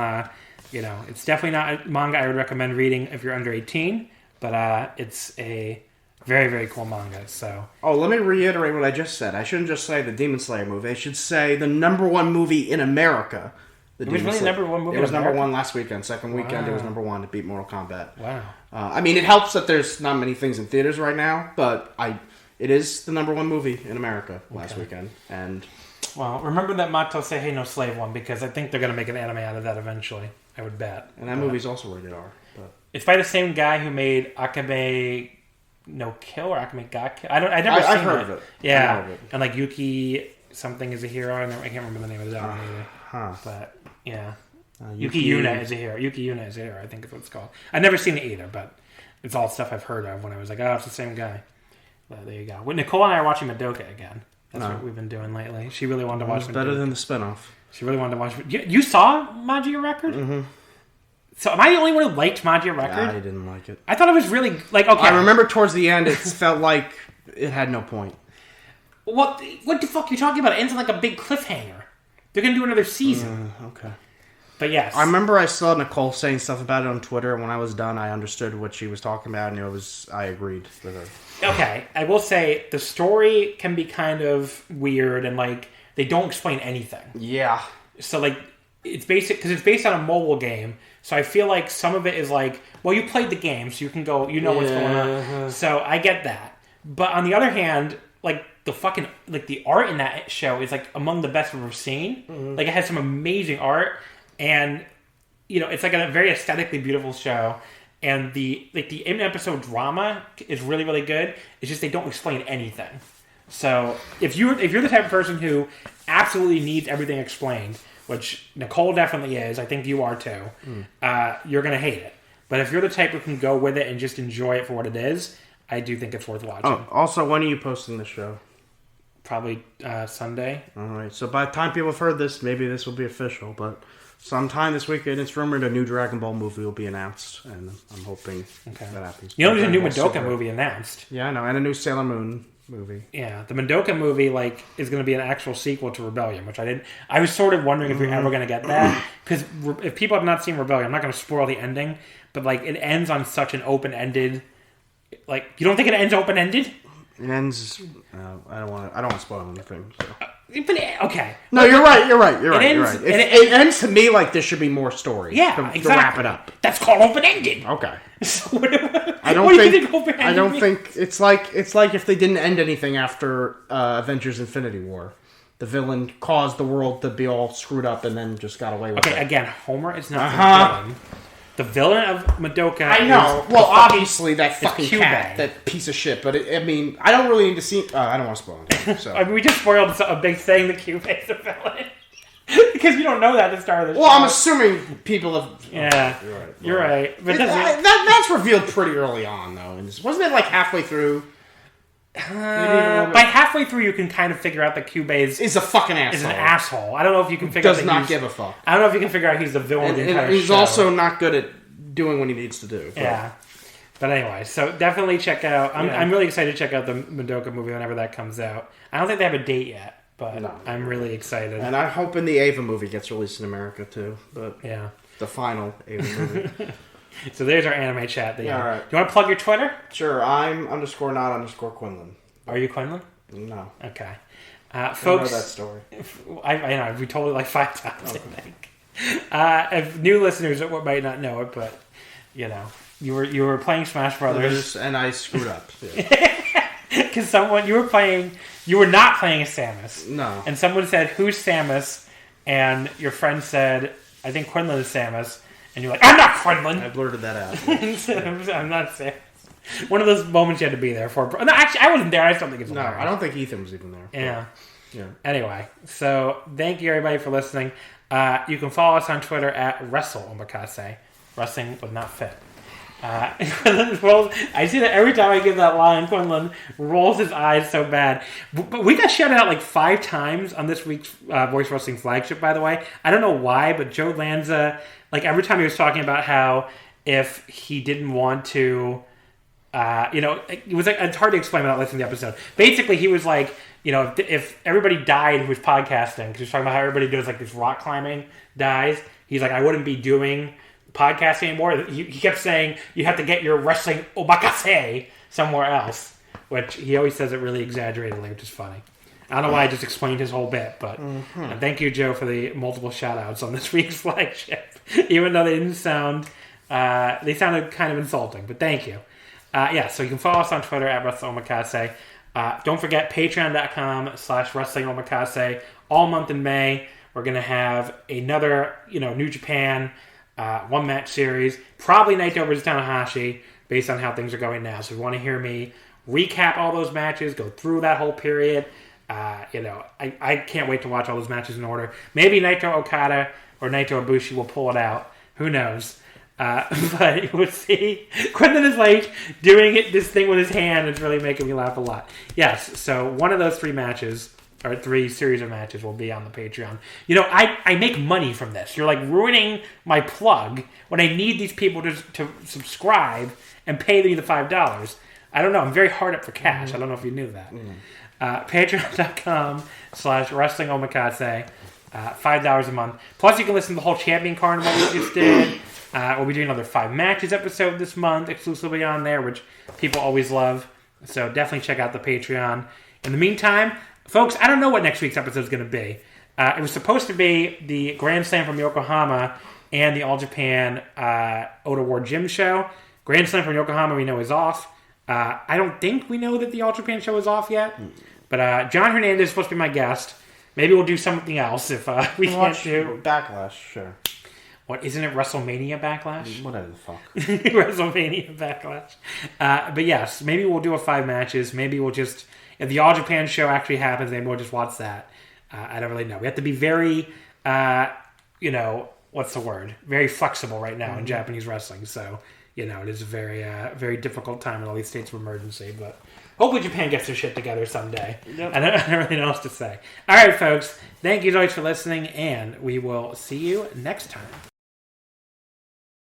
it's definitely not a manga I would recommend reading if you're under 18. But it's a very, very cool manga. So let me reiterate what I just said. I shouldn't just say the Demon Slayer movie. I should say the #1 movie in America. It was really #1 movie. It was #1 last weekend. Second weekend, it was #1 to beat Mortal Kombat. Wow. I mean, it helps that there's not many things in theaters right now, but it is the #1 movie in America last weekend, and. Well, remember that Mato Seihei no Slave one, because I think they're going to make an anime out of that eventually. I would bet. And that movie's also rated R. But. It's by the same guy who made Akame no Kill or Akame ga Kill. I've heard of it. Yeah. Heard of it. And like Yuki something is a hero. I can't remember the name of that one either. But yeah. Yuki Yuna is a hero. Yuki Yuna is a hero, I think is what it's called. I've never seen it either, but it's all stuff I've heard of when I was like, oh, it's the same guy. But there you go. With Nicole and I are watching Madoka again. That's what we've been doing lately. She really wanted to watch it. It's better than the spinoff. She really wanted to watch it. You saw Magia Record? Mm-hmm. So am I the only one who liked Magia Record? I didn't like it. I thought it was really okay. I remember towards the end it felt like it had no point. What the fuck are you talking about? It ends on like a big cliffhanger. They're going to do another season. Okay. But yes. I remember I saw Nicole saying stuff about it on Twitter, and when I was done, I understood what she was talking about, and I agreed with her. Okay, I will say the story can be kind of weird, and like they don't explain anything. Yeah. So like it's because it's based on a mobile game. So I feel like some of it is like, well, you played the game, so you can go, you know what's going on. So I get that. But on the other hand, like the art in that show is like among the best I've ever seen. Mm-hmm. Like it has some amazing art, and it's like a very aesthetically beautiful show. And the in-episode drama is really, really good. It's just they don't explain anything. So if you're the type of person who absolutely needs everything explained, which Nicole definitely is, I think you are too, you're going to hate it. But if you're the type who can go with it and just enjoy it for what it is, I do think it's worth watching. Oh, also, when are you posting the show? Probably Sunday. All right. So by the time people have heard this, maybe this will be official. But sometime this weekend, it's rumored a new Dragon Ball movie will be announced, and I'm hoping that happens. There's a new Madoka movie announced. Yeah, I know, and a new Sailor Moon movie. Yeah, the Madoka movie is going to be an actual sequel to Rebellion, which I was sort of wondering if you're ever going to get that, because if people have not seen Rebellion, I'm not going to spoil the ending, but it ends on such an open-ended. You don't think it ends open-ended? It ends. I don't want to spoil anything. So. Okay. No, you're right. It ends to me like there should be more story. Yeah, to wrap it up. That's called open-ended. Okay. So I don't think it's like if they didn't end anything after Avengers: Infinity War. The villain caused the world to be all screwed up and then just got away with it. Okay, again, Homer is not the villain. The villain of Madoka. I know. Well, obviously that fucking cat, that piece of shit. But I don't really need to see. I don't want to spoil anything. So we just spoiled a big thing. The Cube-Base the villain because you don't know that at the start of the show. Well, I'm assuming people have. Yeah, you're right. But that's revealed pretty early on, though. Wasn't it halfway through? By halfway through, you can kind of figure out that Cube-Base is a fucking asshole. Is an asshole. I don't know if you can figure out does not give a fuck. I don't know if you can figure out he's the villain of the entire show. He's also not good at doing what he needs to do. But. Yeah. But anyway, so definitely check out. I'm really excited to check out the Madoka movie whenever that comes out. I don't think they have a date yet, but I'm really excited. And I'm hoping the Ava movie gets released in America too. But yeah, the final Ava movie. So there's our anime chat. All right. Do you want to plug your Twitter? Sure. I'm _not_Quinlan. Are you Quinlan? No. Okay. Folks, I know that story. I know. We told it 5 times, okay. I think. If new listeners might not know it, but you were playing Smash Brothers, and I screwed up. Because you were not playing as Samus. No. And someone said, "Who's Samus?" And your friend said, "I think Quinlan is Samus." And you're like, "I'm not Quinlan." I blurted that out. I'm not Samus. One of those moments you had to be there for. No, actually, I wasn't there. I just don't think it's hilarious. I don't think Ethan was even there. Yeah. Anyway, so thank you everybody for listening. You can follow us on Twitter at Wrestle Omakase. Wrestling would not fit. I see that every time I give that line, Quinlan rolls his eyes so bad. But we got shouted out 5 times on this week's Voice Wrestling flagship, by the way. I don't know why, but Joe Lanza, every time he was talking about how if he didn't want to... it was it's hard to explain without listening to the episode. Basically, he was like, if everybody died who was podcasting, because he was talking about how everybody does this rock climbing dies. He's like, I wouldn't be doing podcasting anymore. He kept saying you have to get your Wrestling Omakase somewhere else, which he always says it really exaggeratedly, which is funny. I don't know why I just explained his whole bit, but thank you, Joe, for the multiple shout-outs on this week's flagship, even though they didn't sound, they sounded kind of insulting, but thank you. So you can follow us on Twitter at Wrestling Omakase. Don't forget patreon.com/Wrestling Omakase. All month in May, we're going to have another, New Japan one-match series. Probably Naito versus Tanahashi, based on how things are going now. So if you want to hear me recap all those matches, go through that whole period, I can't wait to watch all those matches in order. Maybe Naito Okada or Naito Ibushi will pull it out. Who knows? But we'll see. Quinlan is doing this thing with his hand. It's really making me laugh a lot. Yes, so one of those 3 matches, or 3 series of matches, will be on the Patreon. I make money from this. You're ruining my plug when I need these people to subscribe and pay me the $5. I don't know. I'm very hard up for cash. I don't know if you knew that. Patreon.com/Wrestling Omakase. $5 a month. Plus, you can listen to the whole Champion Carnival we just did. We'll be doing another 5 matches episode this month, exclusively on there, which people always love. So definitely check out the Patreon. In the meantime, folks, I don't know what next week's episode is going to be. It was supposed to be the Grand Slam from Yokohama and the All Japan Oda War Gym show. Grand Slam from Yokohama we know is off. I don't think we know that the All Japan show is off yet. But John Hernandez is supposed to be my guest. Maybe we'll do something else if we can't do Backlash, sure. What, isn't it WrestleMania Backlash? Whatever the fuck. WrestleMania Backlash. But yes, maybe we'll do a 5 matches. Maybe we'll just, if the All Japan show actually happens, maybe we'll just watch that. I don't really know. We have to be very, what's the word? Very flexible right now in Japanese wrestling. So, it is a very, very difficult time in all these states of emergency. But hopefully Japan gets their shit together someday. Yep. I don't really know what else to say. All right, folks. Thank you so much for listening, and we will see you next time.